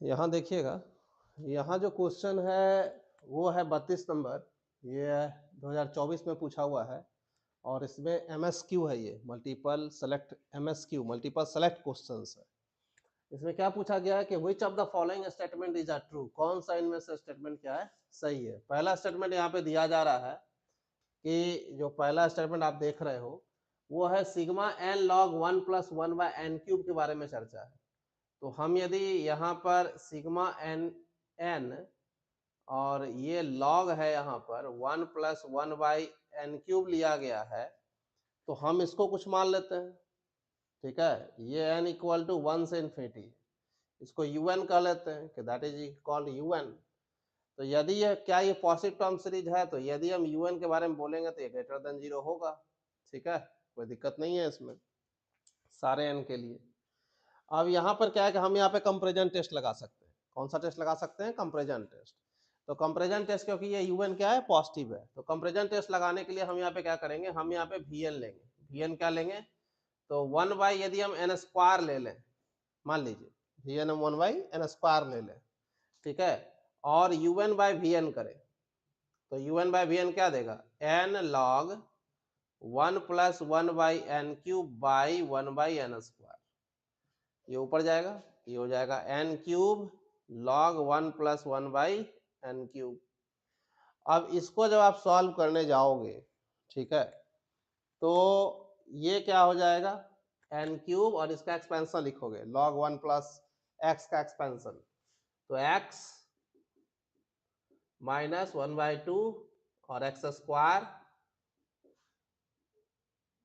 यहाँ देखिएगा, यहाँ जो क्वेश्चन है वो है 32 नंबर, ये 2024 में पूछा हुआ है और इसमें MSQ है, ये multiple select MSQ multiple select questions है। इसमें क्या पूछा गया है कि which of the following statement is are true, कौन सा इनमें से स्टेटमेंट क्या है सही है। पहला स्टेटमेंट यहाँ पे दिया जा रहा है कि जो पहला स्टेटमेंट आप देख रहे हो वो है sigma n log 1 plus 1 by n cube के बारे में चर्चा है। तो हम यदि यहाँ पर सिग्मा एन एन और ये लॉग है यहाँ पर 1 प्लस 1 बाई एन क्यूब लिया गया है, तो हम इसको कुछ मान लेते हैं। ठीक है, ये n इक्वल टू 1 से इन्फिनिटी, इसको un कह लेते हैं कि दैट इज कॉल्ड un। तो यदि ये क्या ये पॉजिटिव टर्म सीरीज है, तो यदि हम un के बारे में बोलेंगे तो ये ग्रेटर देन 0 होगा। ठीक है, कोई दिक्कत नहीं है इसमें सारे n के लिए। अब यहाँ पर क्या है कि हम यहाँ पे कंपेरिजन टेस्ट लगा सकते हैं। कौन सा टेस्ट लगा सकते हैं? Comparison test. तो कंपेरिजन टेस्ट, क्योंकि ये un क्या है? पॉजिटिव है, तो कंपेरिजन टेस्ट लगाने के लिए हम यहाँ पे क्या करेंगे, हम यहाँ पे vn लेंगे। vn क्या लेंगे? तो 1 बाई यदि हम n स्क्वायर ले लें, मान लीजिए vn हम 1 बाई n स्क्वायर ले लें, ठीक है, और un बाई vn करें, तो un बाई vn क्या देगा? n log 1 plus 1 by n cube by 1 by n square. ये ऊपर जाएगा, ये हो जाएगा n cube log 1 plus 1 by n cube. अब इसको जब आप सॉल्व करने जाओगे, ठीक है, तो ये क्या हो जाएगा? एन क्यूब और इसका एक्सपेंशन लिखोगे, लॉग 1 प्लस एक्स का एक्सपेंशन, तो एक्स माइनस 1 बाई 2 और एक्स स्क्वायर,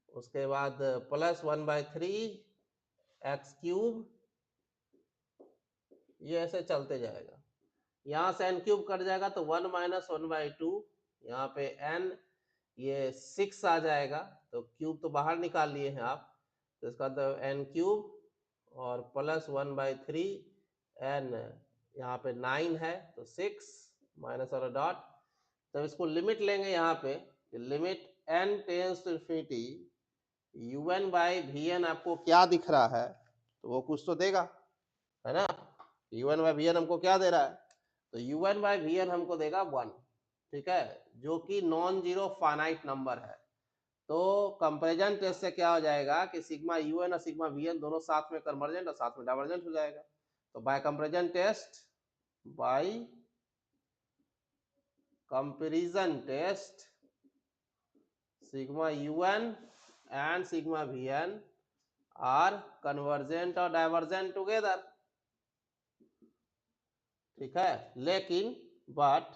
उसके बाद प्लस 1 बाई 3 एक्स क्यूब, ये ऐसे चलते जाएगा। यहाँ से एन क्यूब कट जाएगा तो 1 माइनस 1 बाई 2, यहाँ पे एन ये 6 आ जाएगा, तो क्यूब तो बाहर निकाल लिए हैं आप, तो इसका मतलब एन क्यूब और प्लस 1 बाई 3 एन, यहाँ पे 9 है तो 6 माइनस वाला डॉट। तो इसको लिमिट लेंगे यहाँ पे, limit n tends to infinity un by vn आपको क्या दिख रहा है? तो वो कुछ तो देगा, है ना। un बाई vn हमको क्या दे रहा है? तो un बाई vn हमको देगा 1, ठीक है, जो कि नॉन जीरो फाइनाइट नंबर है। तो कंपैरिजन टेस्ट से क्या हो जाएगा कि सिग्मा un और सिग्मा vn दोनों साथ में कन्वर्जेंट और साथ में डाइवर्जेंट हो जाएगा। तो by comparison test, by comparison test sigma un and sigma vn are convergent और डाइवर्जेंट टुगेदर। ठीक है, लेकिन बट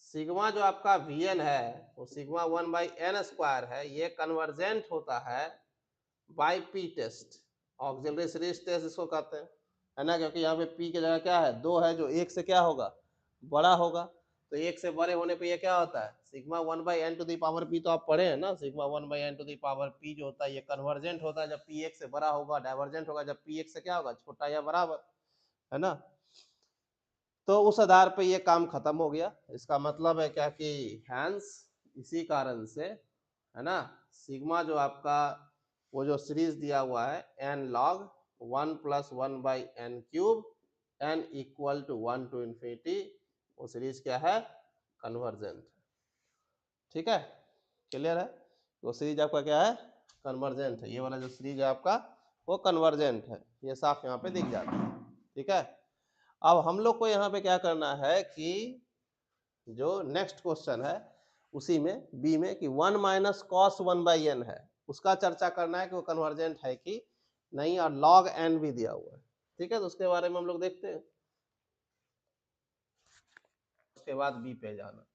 सिग्मा जो आपका vn है वो सिग्मा 1 बाई एन स्क्वायर है, ये कन्वर्जेंट होता है by p test, auxiliary series test इसको कहते हैं, है ना, क्योंकि यहाँ पे पी की जगह क्या है? 2 है, जो 1 से क्या होगा? बड़ा होगा। तो 1 से बड़े होने पे ये क्या होता है? Sigma 1 by n to the power p, तो आप पढ़े हैं ना, sigma 1 by n to the power p जो होता है ये कन्वर्जेंट होता है जब पी 1 से बड़ा होगा, डाइवर्जेंट होगा जब पी 1 से क्या होगा? छोटा या बराबर, है ना। तो उस आधार पे ये काम खत्म हो गया। इसका मतलब है क्या कि हैंस इसी कारण से, है ना, सिग्मा जो आपका वो जो सीरीज दिया हुआ है n log 1 plus 1 by n cube n equal to 1 to infinity, वो सीरीज क्या है? कन्वर्जेंट। ठीक है, क्लियर है? वो सीरीज आपका क्या है? कन्वर्जेंट है। ये वाला जो सीरीज है आपका वो कन्वर्जेंट है, ये साफ यहाँ पे दिख जाता है। ठीक है, अब हम लोग को यहाँ पे क्या करना है कि जो नेक्स्ट क्वेश्चन है उसी में बी में कि 1 माइनस कॉस 1 बाई एन है, उसका चर्चा करना है कि वो कन्वर्जेंट है कि नहीं, और लॉग एन भी दिया हुआ है। ठीक है, तो उसके बारे में हम लोग देखते हैं, उसके बाद बी पे जाना।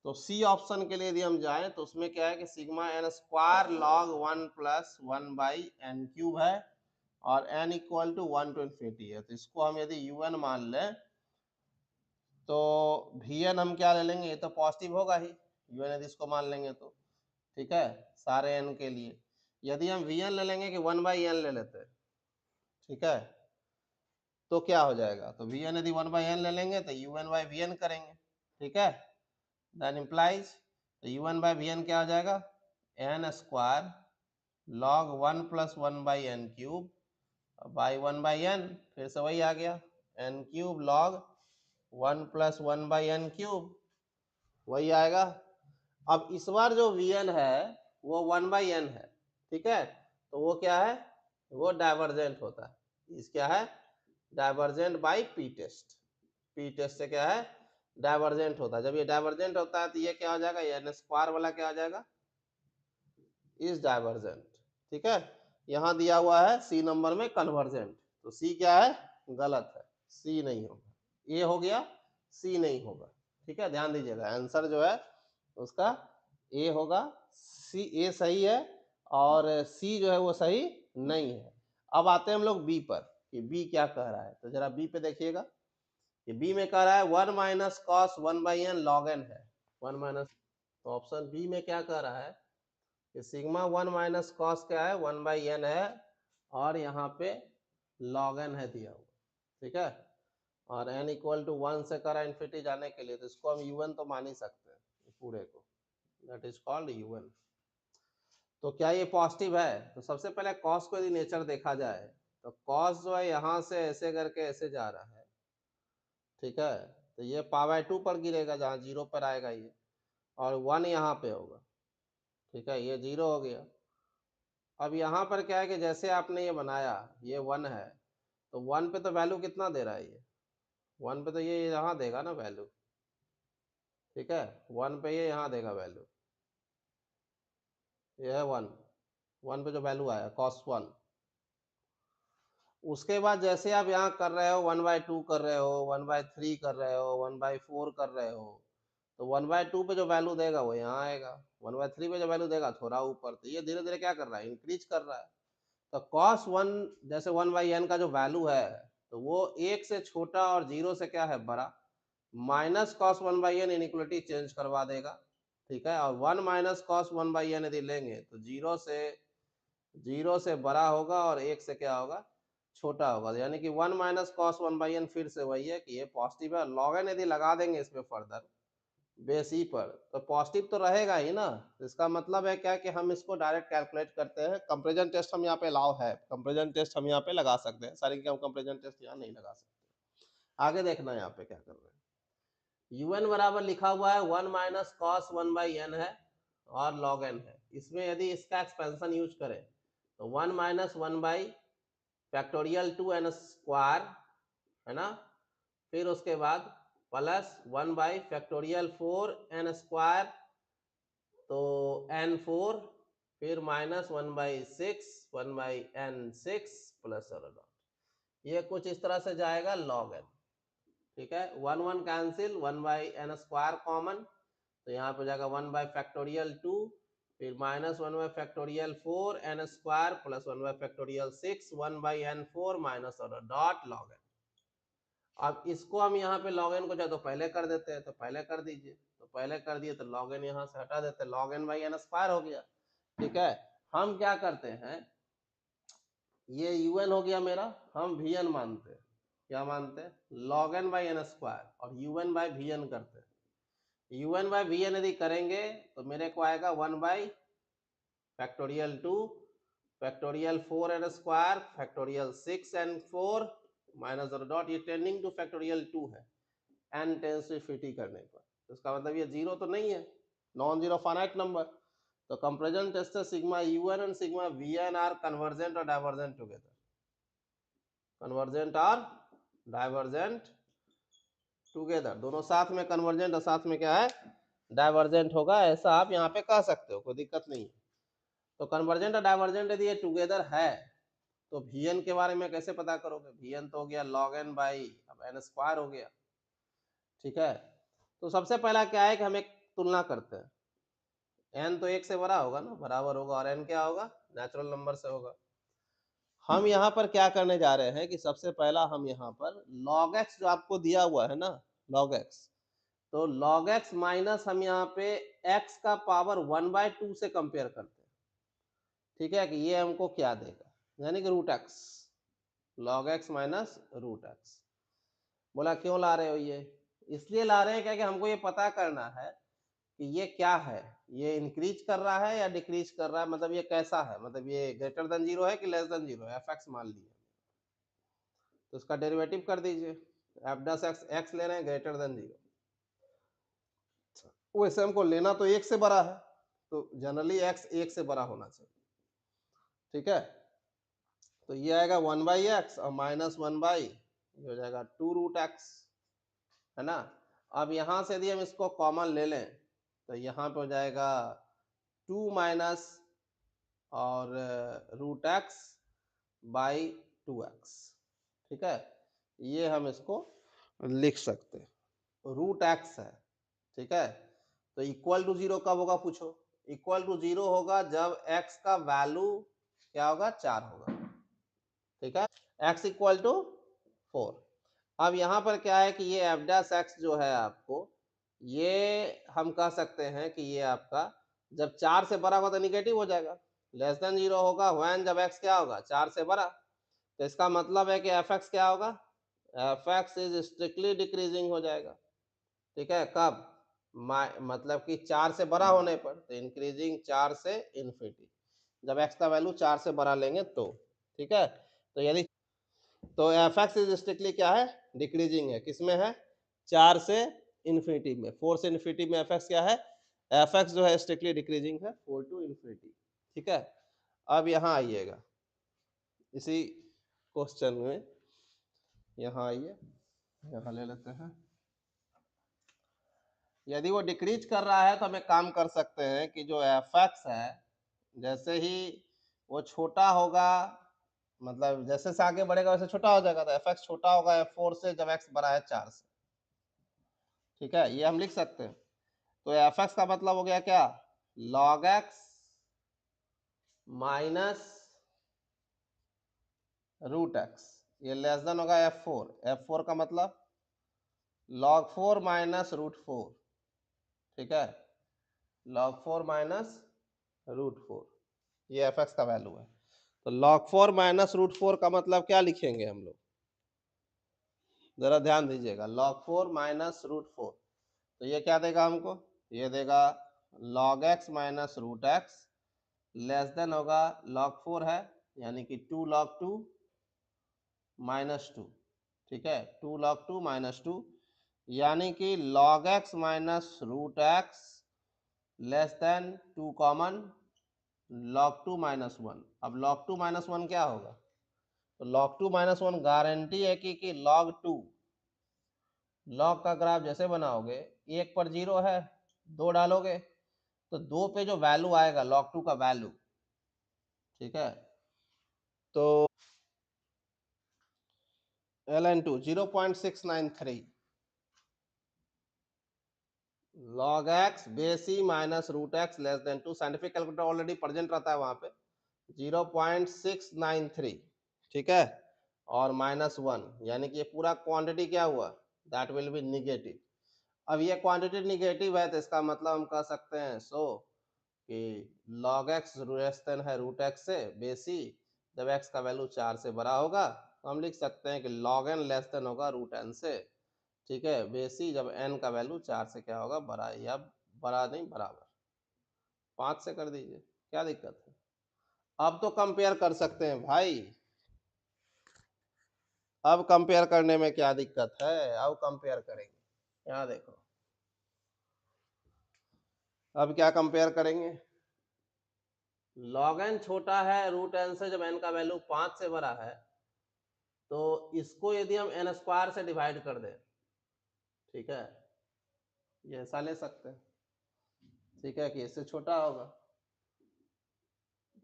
तो सी ऑप्शन के लिए यदि हम जाएं तो उसमें क्या है कि sigma n square log 1 plus 1 by n cube है और n equal to 1 to infinity है। तो इसको हम यदि un मान लें तो vn हम क्या ले लेंगे? ये तो पॉजिटिव होगा ही, un यदि इसको मान लेंगे तो। ठीक है, सारे n के लिए यदि हम vn ले लेंगे कि 1 बाई एन ले लेते हैं, ठीक है, तो क्या हो जाएगा? तो vn यदि 1 बाई एन ले लेंगे तो un बाई vn करेंगे, ठीक है, दैट इम्प्लाइज तो un बाई vn क्या हो जाएगा? N square log 1 plus 1 by n cube by 1 by n, फिर से वही आ गया एन क्यूब लॉग 1 + 1/n³, वही आएगा। अब इस बार जो Vn है वो 1/n है, ठीक है, तो वो क्या है, वो डाइवर्जेंट होता है। इस क्या है, divergent by p test. P test से क्या है, डाइवर्जेंट होता है। जब ये डाइवर्जेंट होता है तो ये क्या हो जाएगा, एन स्क्वायर वाला क्या हो जाएगा, इज डाइवर्जेंट, ठीक है। यहाँ दिया हुआ है सी नंबर में कन्वर्जेंट, तो सी क्या है, गलत है, सी नहीं होगा। ए हो गया, सी नहीं होगा, ठीक है, ध्यान दीजिएगा। आंसर जो है उसका ए होगा, सी ए सही है और सी जो है वो सही नहीं है। अब आते हैं हम लोग बी पर कि बी क्या कह रहा है, तो जरा बी पे देखिएगा कि बी में कह रहा है 1 - cos 1/n log n है। 1 माइनस, तो ऑप्शन बी में क्या कह रहा है कि सिग्मा 1 - cos क्या है, 1/n है और यहाँ पे log n है दिया हुआ, ठीक है। और n = 1 से करा इन्फिनिटी जाने के लिए, तो इसको हम un तो मान ही सकते हैं पूरे को, दैट इज कॉल्ड un। तो क्या ये पॉजिटिव है, तो सबसे पहले cos को यदि नेचर देखा जाए तो cos जो है यहाँ से ऐसे करके ऐसे जा रहा है, ठीक है, तो ये π/2 पर गिरेगा जहाँ 0 पर आएगा ये, और 1 यहाँ पे होगा, ठीक है, ये 0 हो गया। अब यहाँ पर क्या है कि जैसे आपने ये बनाया, ये 1 है, तो 1 पे तो वैल्यू कितना दे रहा है ये, 1 पे तो ये यहाँ देगा ना वैल्यू, ठीक है, 1 पे ये यहाँ देगा वैल्यू, ये है 1 पे जो वैल्यू आया cos 1। उसके बाद जैसे आप यहाँ कर रहे हो 1/2 कर रहे हो, 1/3 कर रहे हो, 1/4 कर रहे हो, तो 1/2 पे जो वैल्यू देगा वो यहाँ आएगा, 1/3 पे जो वैल्यू देगा थोड़ा ऊपर, तो ये धीरे धीरे क्या कर रहा है, इंक्रीज कर रहा है। तो cos 1 जैसे 1/n का जो वैल्यू है तो वो 1 से छोटा और 0 से क्या है बड़ा, minus cos 1/n inequality change करवा देगा, ठीक है। और 1 - cos 1/n यदि लेंगे तो 0 से बड़ा होगा और 1 से क्या होगा, छोटा होगा, यानी कि 1 - cos 1/n फिर से वही है कि ये पॉजिटिव है। log n यदि लगा देंगे इसमें फर्दर बेस ई पर तो पॉजिटिव तो रहेगा ही ना, इसका मतलब है क्या कि हम इसको डायरेक्ट कैलकुलेट करते हैं। कंपैरिजन टेस्ट हम यहाँ पे अलाउ है, कंपैरिजन टेस्ट हम यहाँ पे लगा सकते हैं, सारी हम कंपैरिजन टेस्ट यहाँ नहीं लगा सकते। आगे देखना यहाँ पे क्या कर रहे हैं, un बराबर लिखा हुआ है 1 - cos 1/n है और log n है। इसमें यदि इसका एक्सपेंशन यूज करें तो 1 - 1/2n² है ना, फिर उसके बाद प्लस 1/4n², तो n4, फिर -1/6 1/n6 प्लस ये कुछ इस तरह से जाएगा log n, ठीक है। 1 कैंसिल, 1/n² कॉमन, तो यहाँ पे जाएगा 1/2, फिर -1/4n² plus 1/6 1/n4 dot log n। अब इसको हम यहाँ पे log n को चाहे तो पहले कर देते हैं तो पहले कर दीजिए, तो पहले कर दिए तो log n यहाँ से हटा देते, log n/n² हो गया, ठीक है। हम क्या करते हैं, ये un हो गया मेरा, हम vn मानते हैं, क्या मानते हैं, log n/n² और un/vn करते हैं। un/vn यदि करेंगे तो मेरे को आएगा 1/2 4n² 6n4 माइनस डॉट, ये टेंडिंग टू फैक्टोरियल 2 है, n टेंस टू इन्फिनिटी करने पर, तो इसका मतलब ये 0 तो नहीं है, नॉन जीरो फाइनाइट नंबर। तो कंपैरिजन टेस्ट से sigma un and sigma vn are convergent और डाइवर्जेंट टुगेदर, कन्वर्जेंट और डाइवर्जेंट टुगेदर, दोनों साथ में कन्वर्जेंट और साथ में क्या है, डाइवर्जेंट होगा, ऐसा आप यहाँ पे कह सकते हो, कोई दिक्कत नहीं है। तो कन्वर्जेंट और डाइवर्जेंट यदि ये टुगेदर है तो vn के बारे में कैसे पता करोगे, vn तो हो गया log n बाई अब n² हो गया, ठीक है। तो सबसे पहला क्या है कि हम एक तुलना करते हैं, n तो 1 से बड़ा होगा ना, बराबर होगा, और n क्या होगा, नेचुरल नंबर से होगा। हम यहाँ पर क्या करने जा रहे हैं कि सबसे पहला हम यहाँ पर log x जो आपको दिया हुआ है ना, log x, तो log x माइनस हम यहाँ पे x का पावर 1/2 से कंपेयर करते हैं, ठीक है, कि ये हमको क्या देगा, यानी कि √x, log x minus √x। बोला क्यों ला रहे हो ये, इसलिए ला रहे हैं क्या कि हमको ये पता करना है कि ये क्या है, ये इंक्रीज कर रहा है या डिक्रीज कर रहा है, मतलब ये कैसा है, मतलब ये ग्रेटर देन 0 है कि लेस देन 0 है, fx मान लिया। तो उसका डेरिवेटिव कर दीजिए, एफ डैश एक्स, एक्स ले रहे हैं ग्रेटर देन 0। वैसे हमको लेना तो 1 से बड़ा है, तो जनरली एक्स 1 से बड़ा होना चाहिए, ठीक है। तो ये आएगा 1/x और -1/, ये हो जाएगा 2√x, है ना। अब यहाँ से यदि हम इसको कॉमन ले लें तो यहाँ पे हो जाएगा 2 माइनस और √x बाई 2x, ठीक है। ये हम इसको लिख सकते हैं, √x है, ठीक है। तो इक्वल टू 0 कब होगा पूछो, इक्वल टू 0 होगा जब x का वैल्यू क्या होगा, 4 होगा, ठीक है। x equal to 4। अब यहाँ पर क्या है कि ये एफ डैश एक्स जो है आपको, ये हम कह सकते हैं कि ये आपका जब 4 से बड़ा होगा तो निगेटिव हो जाएगा, लेस देन 0 होगा व्हेन जब x क्या होगा, 4 से बड़ा। तो इसका मतलब है कि एफ एक्स क्या होगा, F x is strictly decreasing हो जाएगा, ठीक है। कब, मतलब कि 4 से बड़ा होने पर, तो इंक्रीजिंग 4 से इन्फिनिटी, जब x का वैल्यू 4 से बड़ा लेंगे तो, ठीक है। तो यदि तो एफ एक्स इज स्ट्रिक्टली क्या है, डिक्रीजिंग है, किसमें है, 4 से इन्फिनिटी में, 4 से इन्फिनिटी में एफ एक्स क्या है, एफ एक्स जो है स्ट्रिक्टली डिक्रीजिंग है 4 टू इन्फिनिटी, ठीक है। अब यहाँ आइएगा इसी क्वेश्चन में, यहाँ आइए, यहाँ ले लेते हैं। यदि वो डिक्रीज कर रहा है तो हम एक काम कर सकते हैं कि जो एफ एक्स है, जैसे ही वो छोटा होगा, मतलब जैसे से आगे बढ़ेगा वैसे छोटा हो जाएगा, तो एफ एक्स छोटा होगा f4 से जब x बड़ा है 4 से, ठीक है। ये हम लिख सकते हैं। तो एफ एक्स का मतलब हो गया क्या, log x माइनस √x, ये लेस देन होगा f4, f4 का मतलब log 4 माइनस √4, ठीक है, log 4 माइनस √4, ये एफ एक्स का वैल्यू है। तो log 4 माइनस √4 का मतलब क्या लिखेंगे हम लोग, जरा ध्यान दीजिएगा, log 4 माइनस √4, तो ये क्या देगा हमको, ये देगा log x minus √x less then होगा log 4 है, यानी कि 2 log 2 माइनस 2, ठीक है, 2 log 2 माइनस 2, यानी कि log x minus √x less than 2 common log 2 minus 1। अब log 2 माइनस 1 क्या होगा, तो log 2 माइनस 1 गारंटी है कि log 2, log का ग्राफ जैसे बनाओगे, 1 पर 0 है, 2 डालोगे तो 2 पे जो वैल्यू आएगा log 2 का वैल्यू, ठीक है, तो ln2 0.693 log x base E minus √x less than 2, scientific calculator already present रहता है वहां पे, 0.693, ठीक है, और -1, यानी कि ये पूरा क्वांटिटी क्या हुआ, दैट विल बी निगेटिव। अब ये क्वांटिटी निगेटिव है तो इसका मतलब हम कह सकते हैं सो कि log x लेस देन है √x से, बेस ई जब x का वैल्यू 4 से बड़ा होगा तो हम लिख सकते हैं कि log n लेस देन होगा √n से, ठीक है, बेसी जब n का वैल्यू 4 से क्या होगा, बड़ा, या बड़ा नहीं बराबर, 5 से कर दीजिए, क्या दिक्कत है। अब तो कंपेयर कर सकते हैं भाई, अब कंपेयर करने में क्या दिक्कत है, अब कंपेयर करेंगे, यहाँ देखो, अब क्या कंपेयर करेंगे, log n छोटा है √n से, जब n का वैल्यू 5 से बड़ा है, तो इसको यदि हम n² से डिवाइड कर दें, ठीक है, ये ऐसा ले सकते हैं, ठीक है, कि इससे छोटा होगा,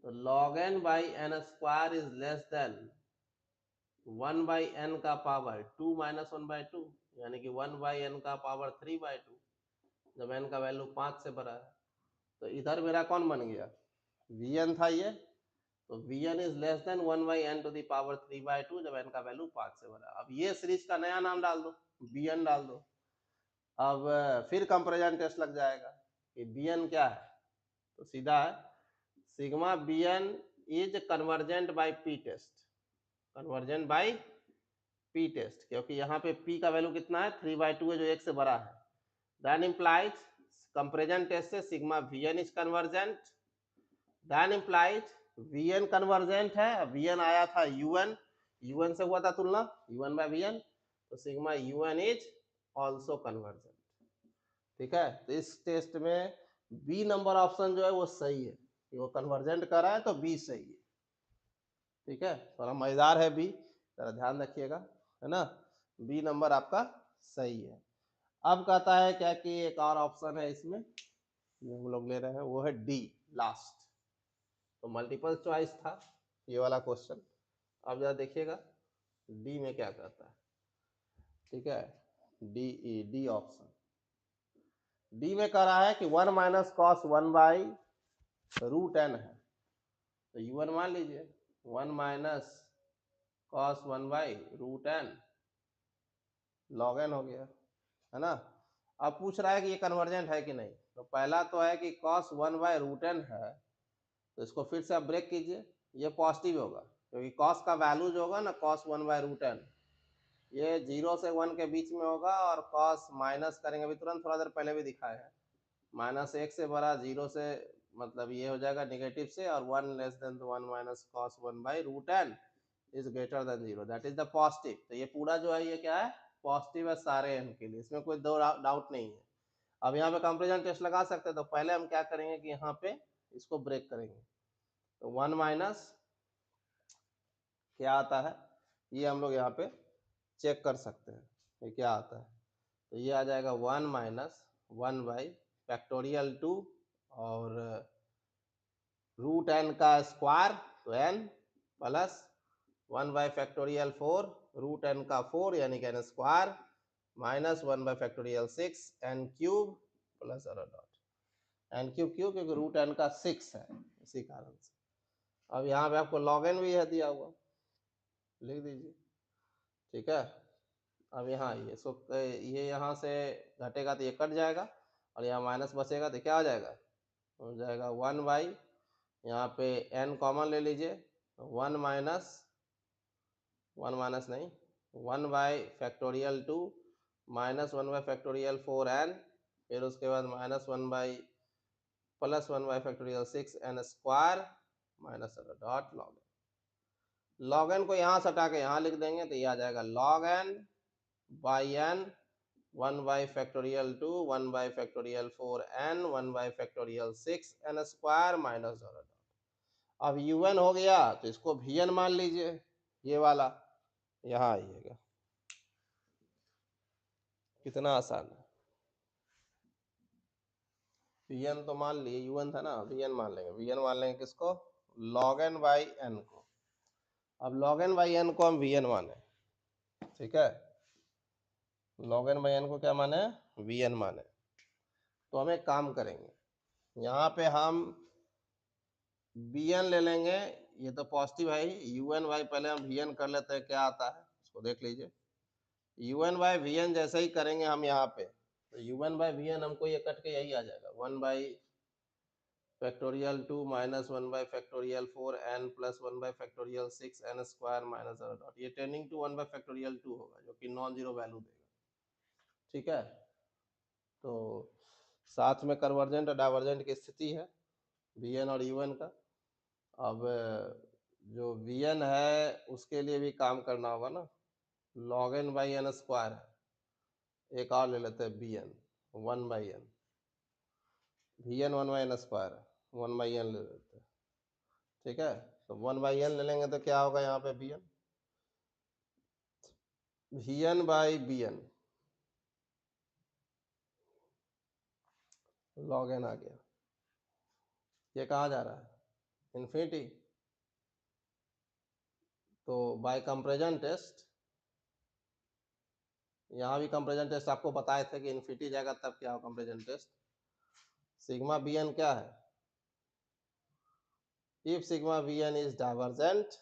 तो log n by n² is less than 1 by n का पावर 2 माइनस 1/2, यानी कि 1 बाई n का पावर 3/2, जब n का वैल्यू 5 से बड़ा है। तो इधर मेरा कौन बन गया, vn था ये, तो vn is less than 1 by n to the power 3/2 जब n का वैल्यू 5 से बड़ा। अब ये सीरीज का नया नाम डाल दो, bn डाल दो। अब फिर कंपेरिजन टेस्ट लग जाएगा कि bn क्या है, तो सीधा है sigma bn is convergent by p test, convergent by p test, क्योंकि यहाँ पे p का वैल्यू कितना है, 3/2 है, जो 1 से बड़ा है, दैन इम्प्लाइज कंपेरिजन टेस्ट से sigma vn is convergent, then implies vn convergent है, vn आया था un, UN से हुआ था तुलना, UN बाय VN, तो sigma UN is also convergent. ठीक है, तो इस टेस्ट में बी नंबर ऑप्शन जो है वो सही है, वो कन्वर्जेंट कर रहा है तो बी सही है। ठीक है, थोड़ा मजेदार है बी, जरा ध्यान रखिएगा, है ना, बी नंबर आपका सही है। अब कहता है क्या कि एक और ऑप्शन है इसमें जो हम लोग ले रहे हैं, वो है डी लास्ट। तो मल्टीपल चॉइस था ये वाला क्वेश्चन। अब जरा देखिएगा डी में क्या कहता है। ठीक है, डी ऑप्शन, डी में कह रहा है कि 1 minus cos 1 by root n है, तो UN मान लीजिए 1 minus cos 1 by root n log n हो गया, है ना। अब पूछ रहा है कि ये कन्वर्जेंट है कि नहीं, तो पहला तो है कि कॉस 1 बाय रूट एन है, तो इसको फिर से आप ब्रेक कीजिए, ये पॉजिटिव होगा क्योंकि कॉस का वैल्यू जो होगा ना कॉस 1 बाय रूट एन, ये 0 से 1 के बीच में होगा, और कॉस माइनस करेंगे अभी तुरंत थोड़ा देर पहले भी दिखाया है, -1 से बड़ा 0 से मतलब ये हो जाएगा नेगेटिव से, और 1 less than 1 minus cos 1 by root n is greater than 0, that is the positive. तो ये पूरा जो है ये क्या है, पॉजिटिव है सारे एन के लिए, इसमें कोई दो डाउट नहीं है। अब यहाँ पे कंपेरिजन टेस्ट लगा सकते हैं, तो पहले हम क्या करेंगे कि यहाँ पे इसको ब्रेक करेंगे, तो 1 माइनस क्या आता है ये हम लोग यहाँ पे चेक कर सकते हैं, ये क्या आता है, तो ये आ जाएगा 1 माइनस 1 बाई फैक्टोरियल 2 और रूट एन का स्क्वायर, तो n plus 1 by factorial 4 root n का 4 यानी कि n square minus 1 by factorial 6 n cube plus n cube क्यों, क्योंकि रूट एन का 6 है इसी कारण से। अब यहाँ पे आपको लॉग एन भी है दिया हुआ, लिख दीजिए। ठीक है, अब यहाँ आइए, सो ये यहाँ से घटेगा तो ये कट जाएगा, और यहाँ माइनस बचेगा तो क्या हो जाएगा, हो जाएगा 1 बाई, यहाँ पे n कॉमन ले लीजिए, 1 माइनस 1 नहीं 1 by factorial 2 minus 1 by factorial 4n, फिर उसके बाद minus 1 by plus 1 by factorial 6 n square minus dot log n. Log n को यहाँ से हटा के यहाँ लिख देंगे तो ये आ जाएगा log n by n 1 by factorial 2 1 by factorial 4n 1 by factorial 6 n square minus dot. अब UN हो गया तो इसको VN मान लीजिए, ये वाला, यहाँ आइएगा, कितना आसान है। VN तो मान लिए, UN था ना, VN मान लेंगे, VN मान लेंगे किसको, log n बाई n को। अब log n बाई n को हम VN माने, ठीक है, log n बाई n को क्या माने, VN माने। तो हम एक काम करेंगे, यहाँ पे हम VN ले लेंगे, ये तो पॉजिटिव है ही, UN बाई पहले हम VN कर लेते हैं क्या आता है उसको देख लीजिए। UN बाई VN जैसे ही करेंगे हम यहाँ पे, तो UN बाई VN हमको ये कट के यही आ जाएगा, 1 by factorial 2 minus 1 by factorial 4n plus 1 by factorial 6n square minus dot, ये टेंडिंग टू 1 बाई फैक्टोरियल 2 होगा जो कि नॉन जीरो वैल्यू देगा। ठीक है, तो साथ में कन्वर्जेंट और डाइवर्जेंट की स्थिति है VN और UN का। अब जो VN है उसके लिए भी काम करना होगा ना, log n by n square है, एक और ले लेते हैं BN 1 by n, VN 1 by n square है, 1 बाई n ले लेते हैं। ठीक है, तो 1 बाई n ले लेंगे तो क्या होगा यहाँ पे VN by BN log n आ गया, ये कहाँ जा रहा है इन्फिनिटी, तो बाय कंपेरिजन टेस्ट, यहाँ भी कंपेरिजन टेस्ट आपको बताए थे कि इन्फिनिटी जाएगा तब क्या हो कंपेरिजन टेस्ट, सिग्मा BN क्या है, if sigma VN is divergent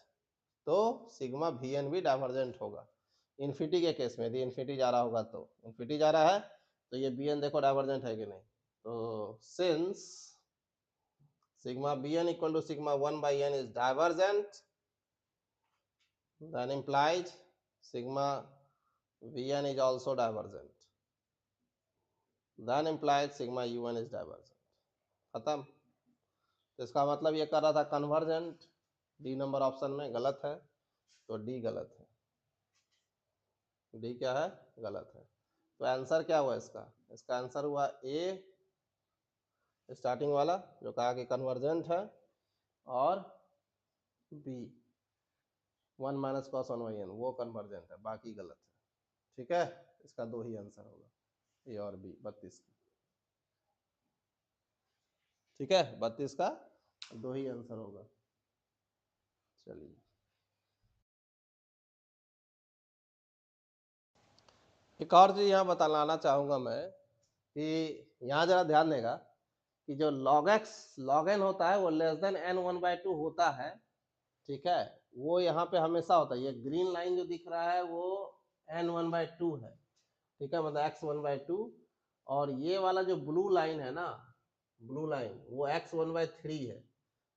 तो सिग्मा VN भी डाइवर्जेंट होगा। इन्फिनिटी के केस में यदि इन्फिनिटी जा रहा होगा, तो इन्फिनिटी जा रहा है तो ये BN देखो डाइवर्जेंट है कि नहीं, तो since sigma BN equal to sigma 1 by n is divergent, then implies sigma VN is also divergent, then implies sigma UN is divergent। खत्म। तो इसका मतलब ये कर रहा था कन्वर्जेंट, डी नंबर ऑप्शन में गलत है, तो डी गलत है, डी क्या है, गलत है। तो आंसर क्या हुआ इसका, इसका आंसर हुआ ए स्टार्टिंग वाला जो कहा कि कन्वर्जेंट है, और b 1 minus cos 1 by n वो कन्वर्जेंट है, बाकी गलत है। ठीक है, इसका दो ही आंसर होगा, ए और बी 32 का। ठीक है, 32 का दो ही आंसर होगा। चलिए एक और चीज यहाँ बताना चाहूंगा मैं कि यहाँ जरा ध्यान देगा कि जो log x log n होता है वो लेस देन n 1/2 होता है। ठीक है, वो यहाँ पे हमेशा होता है। ये ग्रीन लाइन जो दिख रहा है वो n 1/2 है। ठीक है, मतलब x 1/2, और ये वाला जो ब्लू लाइन है ना, ब्लू लाइन वो x 1/3 है।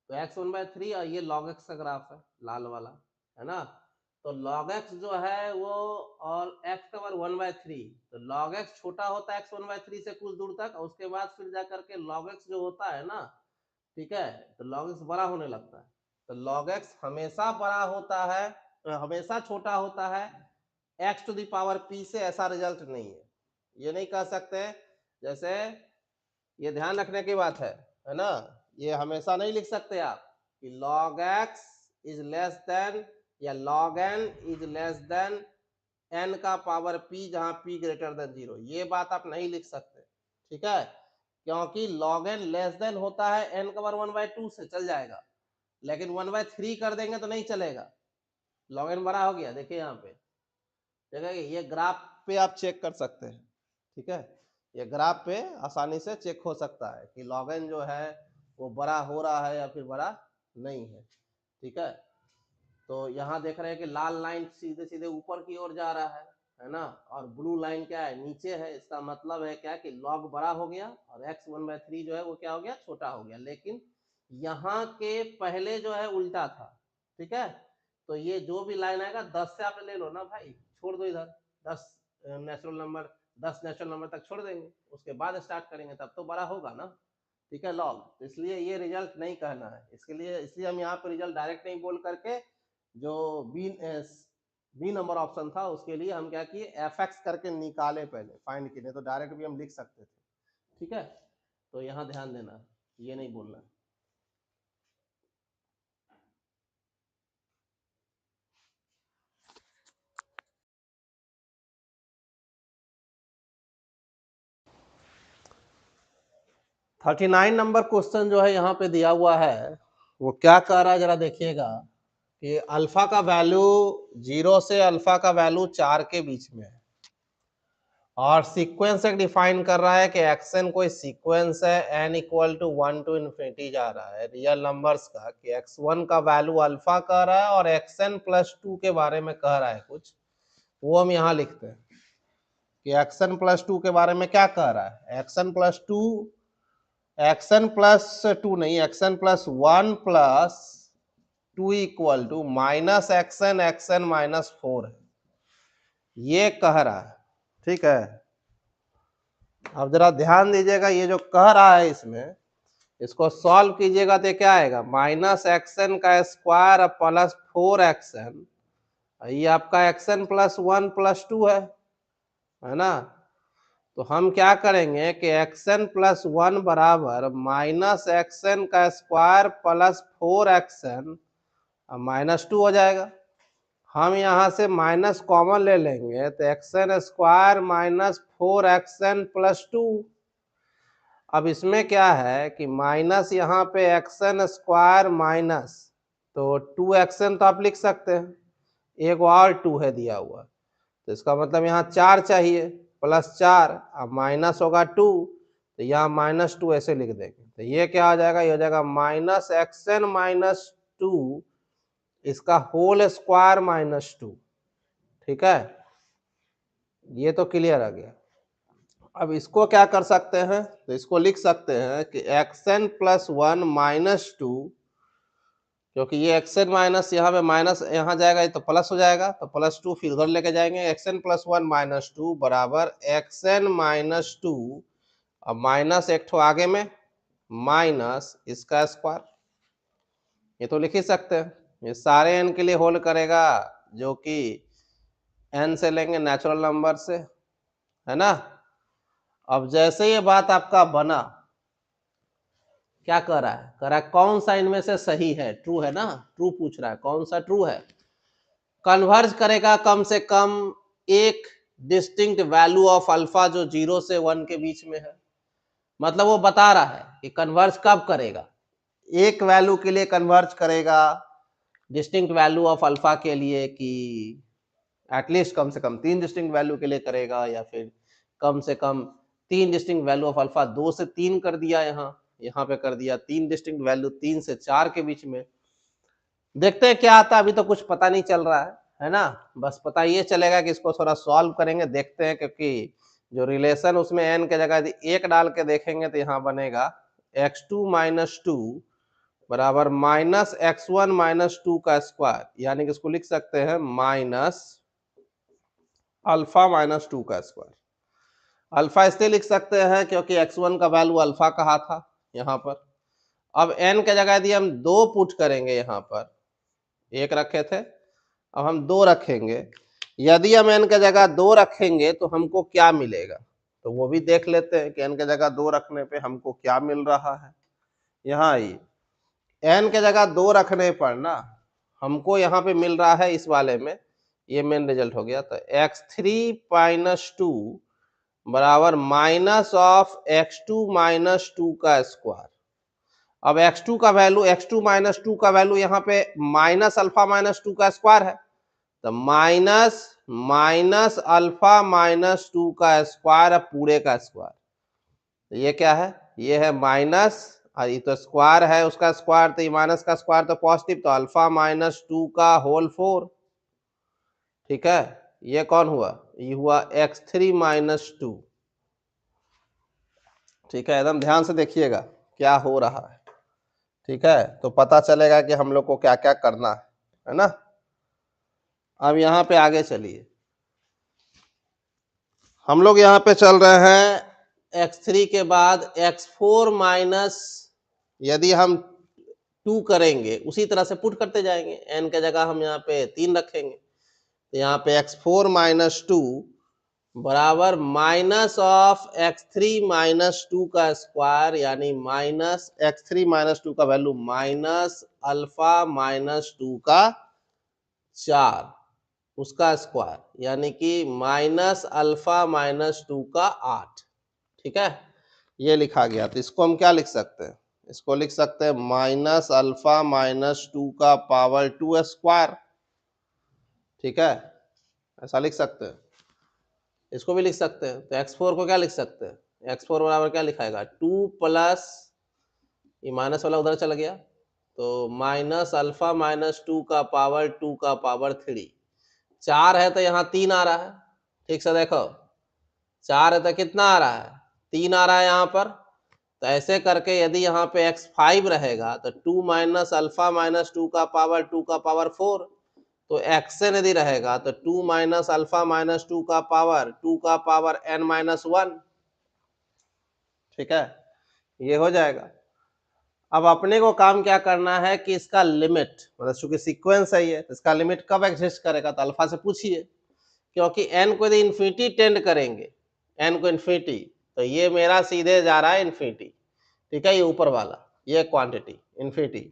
तो x 1/3 और ये log x का ग्राफ है लाल वाला, है ना। तो log x जो है वो और x का वर्ग 1/3, तो log x छोटा होता है x 1/3 से कुछ दूर तक, और उसके बाद फिर जाकर के log x जो होता है ना, ठीक है, तो log x बड़ा होने लगता है। तो log x हमेशा बड़ा होता है, हमेशा छोटा होता है x to the power p से, ऐसा रिजल्ट नहीं है। ये नहीं कह सकते, जैसे ये ध्यान रखने की बात है ना, ये हमेशा नहीं लिख सकते आप कि log x is less then या log n is less then n का पावर p, जहां p ग्रेटर देन 0, ये बात आप नहीं लिख सकते। ठीक है, क्योंकि log n लेस देन होता है n का पावर 1/2 से, चल जाएगा, लेकिन 1/3 कर देंगे तो नहीं चलेगा। log n बड़ा हो गया, देखिए यहाँ पे, ठीक है, ये ग्राफ पे आप चेक कर सकते हैं। ठीक है, ये ग्राफ पे आसानी से चेक हो सकता है कि log n जो है वो बड़ा हो रहा है या फिर बड़ा नहीं है। ठीक है, तो यहाँ देख रहे हैं कि लाल लाइन सीधे सीधे ऊपर की ओर जा रहा है ना, और ब्लू लाइन क्या है, नीचे है। इसका मतलब है क्या कि log बड़ा हो गया और x 1/3 जो है वो क्या हो गया, छोटा हो गया। लेकिन यहाँ के पहले जो है उल्टा था। ठीक है, तो ये जो भी लाइन आएगा 10 से आप ले लो ना भाई, छोड़ दो इधर, 10 नेचुरल नंबर, 10 नेचुरल नंबर तक छोड़ देंगे, उसके बाद स्टार्ट करेंगे, तब तो बड़ा होगा ना। ठीक है, लॉग, तो इसलिए ये रिजल्ट नहीं कहना है, इसके लिए इसलिए हम यहाँ पे रिजल्ट डायरेक्ट नहीं बोल करके जो बी नंबर ऑप्शन था उसके लिए हम क्या किए, एफ एक्स करके निकाले, पहले फाइंड किए, तो डायरेक्ट भी हम लिख सकते थे। ठीक है, तो यहाँ ध्यान देना, ये नहीं बोलना। थर्टी 39 नंबर क्वेश्चन जो है यहाँ पे दिया हुआ है, वो क्या कह रहा है जरा देखिएगा कि अल्फा का वैल्यू 0 से अल्फा का वैल्यू 4 के बीच में है, और सीक्वेंस एक डिफाइन कर रहा है कि एक्सन कोई सीक्वेंस है, n equal to 1 to infinity जा रहा है रियल नंबर्स का, कि x1 का वैल्यू अल्फा कह रहा है और xn प्लस 2 के बारे में कह रहा है कुछ, वो हम यहाँ लिखते हैं कि xn प्लस 2 के बारे में क्या कह रहा है। xn प्लस 2, xn प्लस 2 नहीं, xn plus 1 plus 2 equal to minus xn minus 4 है, ये कह रहा है। ठीक है, अब जरा ध्यान दीजिएगा, ये जो कह रहा है इसमें, इसको सॉल्व कीजिएगा तो क्या आएगा, माइनस एक्सन का स्क्वायर प्लस 4xn, ये आपका xn प्लस 1 प्लस 2 है ना। तो हम क्या करेंगे कि xn प्लस 1 बराबर माइनस एक्सन का स्क्वायर प्लस 4xn माइनस 2 हो जाएगा। हम यहाँ से माइनस कॉमन ले लेंगे तो action square minus 4xn plus 2। अब इसमें क्या है कि माइनस यहाँ पे एक्सन स्क्वायर माइनस, तो 2xn तो आप लिख सकते हैं, एक और 2 है दिया हुआ, तो इसका मतलब यहाँ 4 चाहिए, प्लस 4, अब माइनस होगा 2, तो यहाँ माइनस 2 ऐसे लिख देंगे, तो ये क्या हो जाएगा, ये हो जाएगा माइनस एक्सन माइनस 2, इसका होल स्क्वायर माइनस 2। ठीक है, ये तो क्लियर आ गया। अब इसको क्या कर सकते हैं, तो इसको लिख सकते हैं कि xn प्लस 1 माइनस 2, क्योंकि ये xn माइनस यहाँ पे माइनस यहाँ जाएगा, ये तो प्लस हो जाएगा, तो प्लस 2 फिर उधर लेके जाएंगे, xn प्लस 1 माइनस 2 बराबर xn माइनस 2, अब माइनस एक ठो आगे में माइनस इसका स्क्वायर, ये तो लिख ही सकते हैं, ये सारे n के लिए होल्ड करेगा, जो कि n से लेंगे नेचुरल नंबर से, है ना। अब जैसे ये बात आपका बना, क्या कह रहा है, कह रहा है कौन सा इनमें से सही है, ट्रू है ना, ट्रू पूछ रहा है, कौन सा ट्रू है। कन्वर्ज करेगा कम से कम एक डिस्टिंक्ट वैल्यू ऑफ अल्फा जो 0 से 1 के बीच में है। मतलब वो बता रहा है कि कन्वर्ज कब करेगा, एक वैल्यू के लिए कन्वर्ज करेगा डिस्टिंक्ट वैल्यू ऑफ अल्फा के लिए, कि एटलीस्ट कम से कम 3 डिस्टिंक्ट वैल्यू के लिए करेगा, या फिर कम से कम 3 डिस्टिंक्ट वैल्यू ऑफ अल्फा, 2 से 3 कर दिया, यहाँ पे कर दिया 3 डिस्टिंक्ट वैल्यू 3 से 4 के बीच में। देखते हैं क्या आता है, अभी तो कुछ पता नहीं चल रहा है ना। बस पता ये चलेगा कि इसको थोड़ा सॉल्व करेंगे, देखते हैं, क्योंकि जो रिलेशन उसमें n के जगह यदि 1 डाल के देखेंगे तो यहाँ बनेगा x2 माइनस 2 बराबर माइनस x1 माइनस 2 का स्क्वायर, यानी कि इसको लिख सकते हैं माइनस अल्फा माइनस 2 का स्क्वायर। अल्फा इसलिए लिख सकते हैं क्योंकि x1 का वैल्यू अल्फा कहा था यहाँ पर। अब n के जगह यदि हम 2 पुट करेंगे, यहाँ पर 1 रखे थे, अब हम 2 रखेंगे। यदि हम n के जगह 2 रखेंगे तो हमको क्या मिलेगा, तो वो भी देख लेते हैं कि n के जगह 2 रखने पे हमको क्या मिल रहा है। यहाँ आइए, n के जगह 2 रखने पर ना हमको यहाँ पे मिल रहा है इस वाले में, ये मेन रिजल्ट हो गया। तो x3 माइनस 2 बराबर माइनस ऑफ x2 माइनस 2 का स्क्वायर। अब x2 का वैल्यू, x2 माइनस 2 का वैल्यू यहाँ पे माइनस अल्फा माइनस 2 का स्क्वायर है, तो माइनस माइनस अल्फा माइनस 2 का स्क्वायर है, पूरे का स्क्वायर। तो ये क्या है, ये है माइनस, और ये तो स्क्वायर है उसका स्क्वायर, तो ये माइनस का स्क्वायर तो पॉजिटिव, तो अल्फा माइनस 2 का होल 4। ठीक है, ये कौन हुआ, ये हुआ x3 माइनस 2। ठीक है, एकदम ध्यान से देखिएगा क्या हो रहा है। ठीक है, तो पता चलेगा कि हम लोग को क्या क्या करना है ना। अब यहाँ पे आगे चलिए, हम लोग यहाँ पे चल रहे हैं x3 के बाद x4 माइनस, यदि हम 2 करेंगे उसी तरह से पुट करते जाएंगे, n के जगह हम यहाँ पे 3 रखेंगे, तो यहाँ पे x4 माइनस 2 बराबर माइनस ऑफ x3 माइनस 2 का स्क्वायर, यानी माइनस x3 माइनस 2 का वैल्यू माइनस अल्फा माइनस 2 का 4 उसका स्क्वायर, यानी कि माइनस अल्फा माइनस 2 का 8। ठीक है, ये लिखा गया। तो इसको हम क्या लिख सकते हैं, इसको लिख सकते हैं माइनस अल्फा माइनस 2 का पावर 2 स्क्वायर। ठीक है, ऐसा लिख सकते हैं, इसको भी लिख सकते हैं। तो x4 को क्या लिख सकते हैं, x4 बराबर क्या लिखाएगा, 2 प्लस, ये माइनस वाला उधर चला गया, तो माइनस अल्फा माइनस 2 का पावर 2 का पावर 3। 4 है तो यहाँ 3 आ रहा है, ठीक से देखो, 4 है तो कितना आ रहा है, 3 आ रहा है यहाँ पर। तो ऐसे करके यदि यहाँ पे x5 रहेगा तो 2 माइनस अल्फा माइनस 2 का पावर 2 का पावर 4, तो xn यदि रहेगा तो 2 माइनस अल्फा माइनस 2 का पावर n माइनस 1। ठीक है, ये हो जाएगा। अब अपने को काम क्या करना है कि इसका लिमिट, मतलब चूंकि सीक्वेंस है ये, तो इसका लिमिट कब एग्जिस्ट करेगा, तो अल्फा से पूछिए, क्योंकि n को यदि इन्फिनिटी टेंड करेंगे, n को इन्फिनिटी, तो ये मेरा सीधे जा रहा है इन्फिनिटी। ठीक है, ये ऊपर वाला ये क्वांटिटी इन्फिनिटी।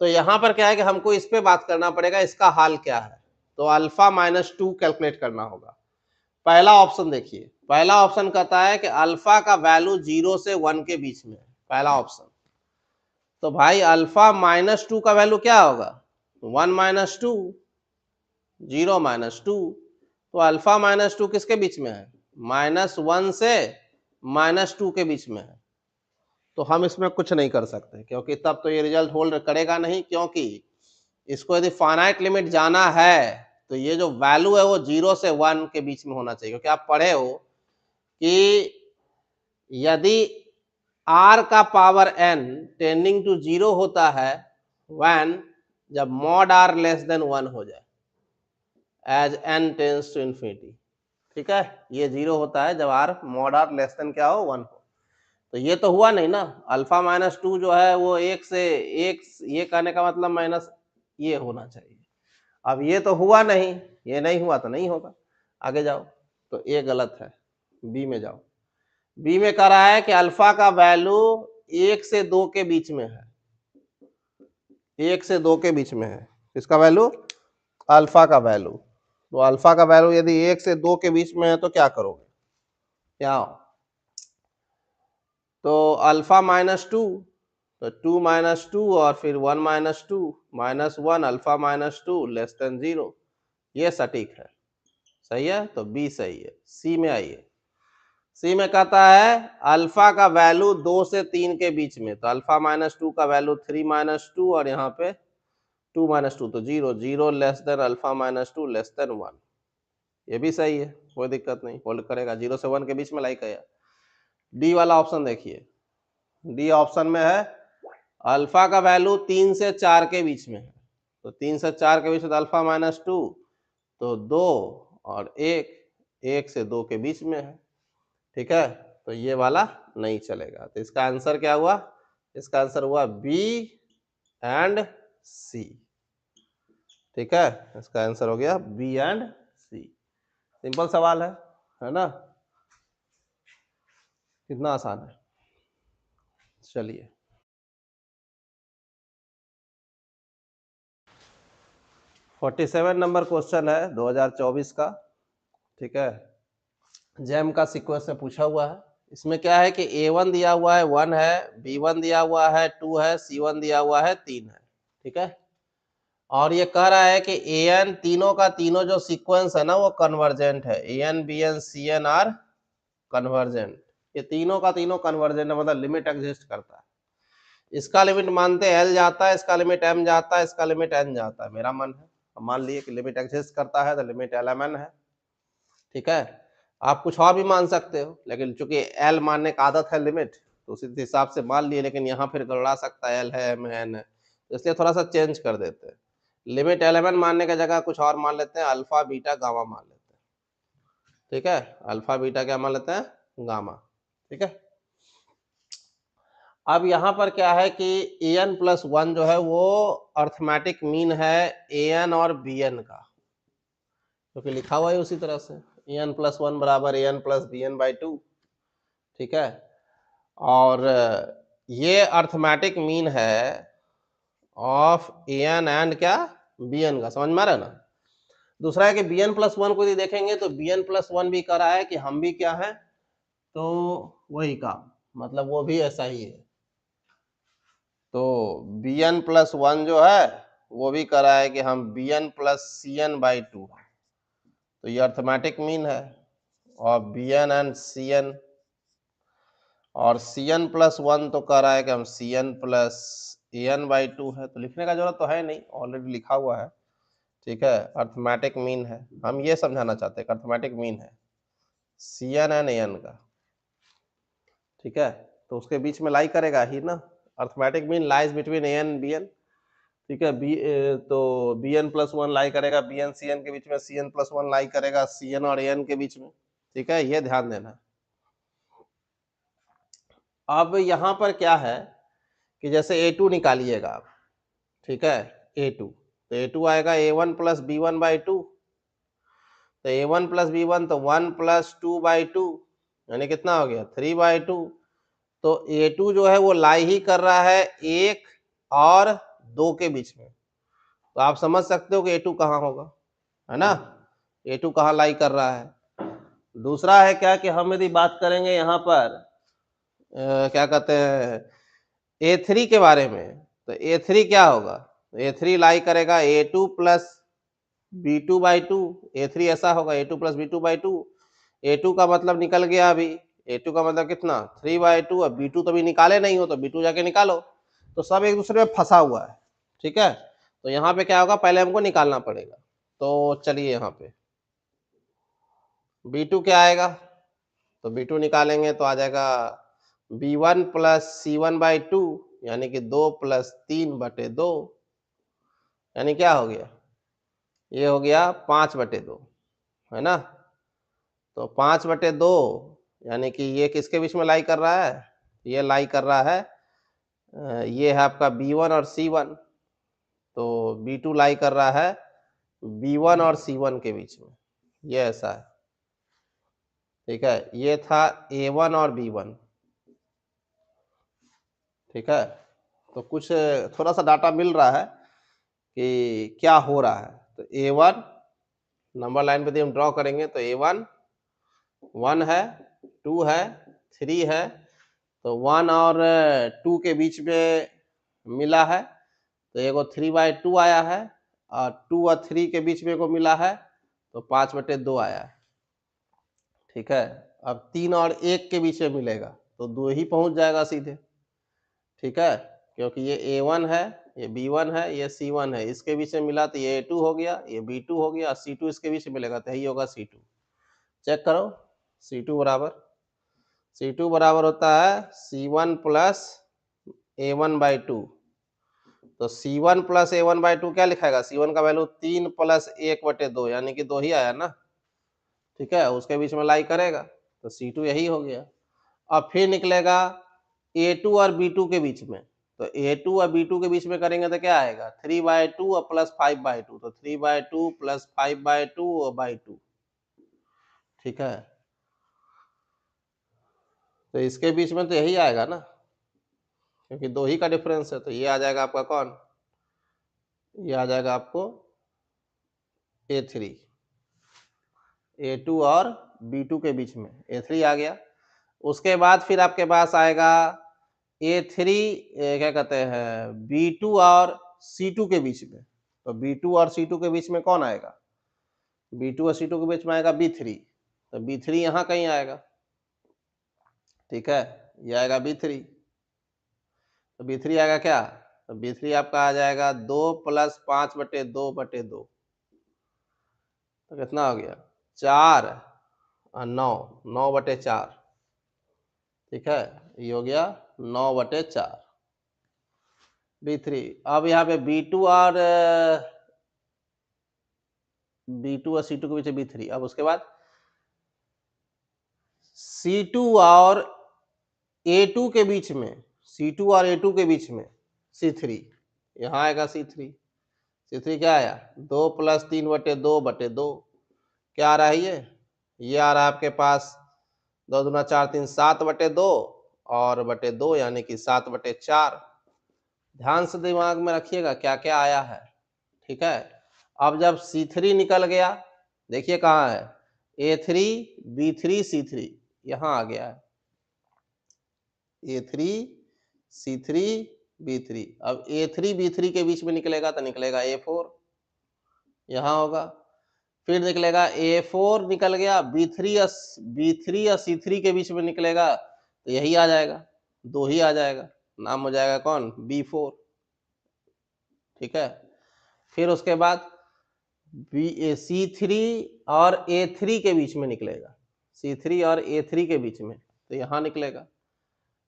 तो यहाँ पर क्या है कि हमको इस पे बात करना पड़ेगा, इसका हाल क्या है, तो अल्फा माइनस 2 कैलकुलेट करना होगा। पहला ऑप्शन देखिए, पहला ऑप्शन कहता है कि अल्फा का वैल्यू 0 से 1 के बीच में है, पहला ऑप्शन। तो भाई अल्फा माइनस 2 का वैल्यू क्या होगा, 1 माइनस 2, 0 माइनस 2। तो अल्फा माइनस 2 किसके बीच में है, -1 से -2 के बीच में है। तो हम इसमें कुछ नहीं कर सकते, क्योंकि तब तो ये रिजल्ट होल्ड करेगा नहीं, क्योंकि इसको यदि फाइनाइट लिमिट जाना है तो ये जो वैल्यू है वो 0 से 1 के बीच में होना चाहिए। क्योंकि आप पढ़े हो कि यदि r का पावर n टेंडिंग टू 0 होता है when जब मॉड r लेस देन 1 हो जाए, as n tends to infinity. ठीक है, ये 0 होता है जब r mod r less than क्या हो, 1 हो। तो ये तो हुआ नहीं ना, अल्फा माइनस 2 जो है वो 1 से 1, ये कहने का मतलब ये होना चाहिए। अब ये तो हुआ नहीं, ये नहीं हुआ तो नहीं होगा। आगे जाओ, तो ये गलत है, बी में जाओ। बी में कह रहा है कि अल्फा का वैल्यू 1 से 2 के बीच में है, 1 से 2 के बीच में है। इसका वैल्यू अल्फा का वैल्यू, तो अल्फा का वैल्यू यदि 1 से 2 के बीच में है तो क्या करोगे? क्या हो? तो अल्फा -2, तो 2 - 2 और फिर 1 - 2 -1, अल्फा -2 लेस देन 0। ये सटीक है, सही है, तो बी सही है। सी में आइए, सी में कहता है अल्फा का वैल्यू 2 से 3 के बीच में, तो अल्फा -2 का वैल्यू 3 - 2 और यहाँ पे 2 - 2 तो 0, 0 less than alpha -2 less than 1। ये भी सही है, कोई दिक्कत नहीं, होल्ड करेगा, 0 से 1 के बीच में लाइक है। डी वाला ऑप्शन देखिए, डी ऑप्शन में है अल्फा का वैल्यू 3 से 4 के बीच में है, तो 3 से 4 के बीच में तो अल्फा -2 तो 2 और 1, 1 से 2 के बीच में है, ठीक है, तो ये वाला नहीं चलेगा। तो इसका आंसर क्या हुआ? इसका आंसर हुआ बी एंड सी, ठीक है, इसका आंसर हो गया बी एंड सी। सिंपल सवाल है ना, कितना आसान है। चलिए, फोर्टी 47 नंबर क्वेश्चन है 2024 का, ठीक है, जैम का सीक्वेंस से पूछा हुआ है। इसमें क्या है कि A1 दिया हुआ है 1 है, B1 दिया हुआ है 2 है, C1 दिया हुआ है 3 है, ठीक है, और ये कह रहा है कि AN तीनों का तीनों जो सीक्वेंस है ना वो कन्वर्जेंट है, AN BN CN are convergent, ये तीनों का तीनों कन्वर्जेंट है, मतलब लिमिट एग्जिस्ट करता है। इसका लिमिट मानते L जाता है, इसका लिमिट M जाता है, इसका लिमिट N जाता है, मेरा मन है मान लिए कि लिमिट एग्जिस्ट करता है तो लिमिट LMN है, ठीक है। आप कुछ और भी मान सकते हो, लेकिन चूंकि L मानने का आदत है लिमिट, तो उसी हिसाब से मान लिए, लेकिन यहाँ फिर गड़बड़ा सकता है, L है M है N है, इसलिए थोड़ा सा चेंज कर देते हैं। लिमिट LMN मानने की जगह कुछ और मान लेते हैं, अल्फा बीटा गामा मान लेते हैं, ठीक है, अल्फा बीटा क्या मान लेते हैं? गामा, ठीक है। अब यहाँ पर क्या है कि AN+1 जो है वो अर्थमेटिक मीन है AN और BN का, क्योंकि लिखा हुआ है उसी तरह से AN+1 बराबर AN+BN/2, ठीक है, और ये अर्थमेटिक मीन है ऑफ AN एंड क्या BN का, समझ में आ रहा है ना। दूसरा है कि BN+1 को यदि देखेंगे तो BN+1 भी कह रहा है कि हम भी क्या है, तो वही काम, मतलब वो भी ऐसा ही है, तो BN+1 जो है वो भी कह रहा है कि हम BN+CN/2 है, तो ये अर्थमेटिक मीन है और BN एंड CN, और CN+1 तो कह रहा है कि हम CN+AN/2 है, तो लिखने का जरूरत तो है नहीं, ऑलरेडी लिखा हुआ है, ठीक है, अर्थमेटिक मीन है। हम ये समझाना चाहते हैं कि अर्थमेटिक मीन है CN एंड AN का, ठीक है, तो उसके बीच में लाई करेगा ही ना, arithmetic mean lies between AN BN, ठीक है, तो BN+1 लाई करेगा BN CN के बीच में, CN+1 लाई करेगा CN और AN के बीच में, ठीक है, ये ध्यान देना। अब यहाँ पर क्या है कि जैसे A2 निकालिएगा आप, ठीक है, A2, तो A2 आएगा A1 + B1/2, तो A1 + B1 तो 1 + 2/2, यानी कितना हो गया 3/2, तो A2 जो है वो लाई ही कर रहा है 1 और 2 के बीच में, तो आप समझ सकते हो कि A2 कहाँ होगा, है ना, A2 कहाँ लाई कर रहा है। दूसरा है क्या कि हम यदि बात करेंगे यहाँ पर क्या कहते हैं A3 के बारे में, तो A3 क्या होगा, A3 लाई करेगा A2 + B2/2, A3 ऐसा होगा A2 + B2/2, A2 का मतलब निकल गया अभी, A2 का मतलब कितना 3/2, अब B2 तो अभी निकाले नहीं हो तो B2 जाके निकालो, तो सब एक दूसरे में फंसा हुआ है, ठीक है, तो यहाँ पे क्या होगा पहले हमको निकालना पड़ेगा, तो चलिए यहाँ पे B2 क्या आएगा, तो B2 निकालेंगे तो आ जाएगा B1 + C1/2, यानी कि 2 + 3/2, यानी क्या हो गया, ये हो गया 5/2, है ना, तो 5/2 यानी कि ये किसके बीच में लाई कर रहा है, ये लाई कर रहा है ये है आपका B1 और C1, तो B2 लाई कर रहा है B1 और C1 के बीच में, ये ऐसा है, ठीक है। ये था A1 और B1, ठीक है। तो कुछ थोड़ा सा डाटा मिल रहा है कि क्या हो रहा है। तो A1 नंबर लाइन पे हम ड्रॉ करेंगे तो A1 1 है, 2 है, 3 है, तो 1 और 2 के बीच में मिला है, तो एगो 3/2 आया है, और 2 और 3 के बीच में को मिला है तो 5/2 आया है, ठीक है। अब 3 और 1 के बीच में मिलेगा तो 2 ही पहुंच जाएगा सीधे, ठीक है, क्योंकि ये A1 है, ये B1 है, ये C1 है, इसके बीच में मिला तो ये A2 हो गया, ये B2 हो गया, C2 इसके बीच में मिलेगा तो यही होगा C2। चेक करो, C2 बराबर होता है C1 प्लस A1/2। तो C1 प्लस A1/2 क्या लिखाएगा, C1 का वैल्यू 3 प्लस 1/2 यानी कि 2 ही आया ना, ठीक है, उसके बीच में लाई करेगा तो C2 यही हो गया। अब फिर निकलेगा A2 और B2 के बीच में, तो A2 और B2 के बीच में करेंगे तो क्या आएगा 3/2 और प्लस 5/2, तो 3/2 प्लस 5/2 और बाई 2, ठीक है। तो इसके बीच में तो यही आएगा ना, क्योंकि 2 ही का डिफरेंस है, तो ये आ जाएगा आपका कौन, ये आ जाएगा आपको A3, A2 और B2 के बीच में A3 आ गया। उसके बाद फिर आपके पास आएगा A3 क्या कहते हैं B2 और C2 के बीच में, तो B2 और C2 के बीच में कौन आएगा, B2 और C2 के बीच में आएगा B3, तो B3 यहाँ कहीं आएगा, ठीक है, ये आएगा B3, तो B3 आएगा क्या, तो B3 आपका आ जाएगा 2 प्लस 5/2/2, तो कितना हो गया 4 और 9, 9/4, ठीक है, ये हो गया 9/4 B3। अब यहाँ पे B2 और C2 के बीच B3। अब उसके बाद C2 और A2 के बीच में, C2 और A2 के बीच में C3, यहाँ आएगा C3, C3 क्या आया 2 प्लस 3/2/2, क्या आ रहा है ये आ रहा है आपके पास 2 दूना 4 3 7/2 और /2 यानी कि 7/4। ध्यान से दिमाग में रखिएगा क्या क्या आया है, ठीक है। अब जब C3 निकल गया, देखिए कहाँ है A3 B3 C3, यहाँ आ गया है A3 C3 B3। अब A3 B3 के बीच में निकलेगा तो निकलेगा A4, यहाँ होगा। फिर निकलेगा A4 निकल गया, B3 या C3 के बीच में निकलेगा तो यही आ जाएगा, 2 ही आ जाएगा, नाम हो जाएगा कौन B4, ठीक है। फिर उसके बाद C3 और A3 के बीच में निकलेगा, C3 और A3 के बीच में, तो यहाँ निकलेगा।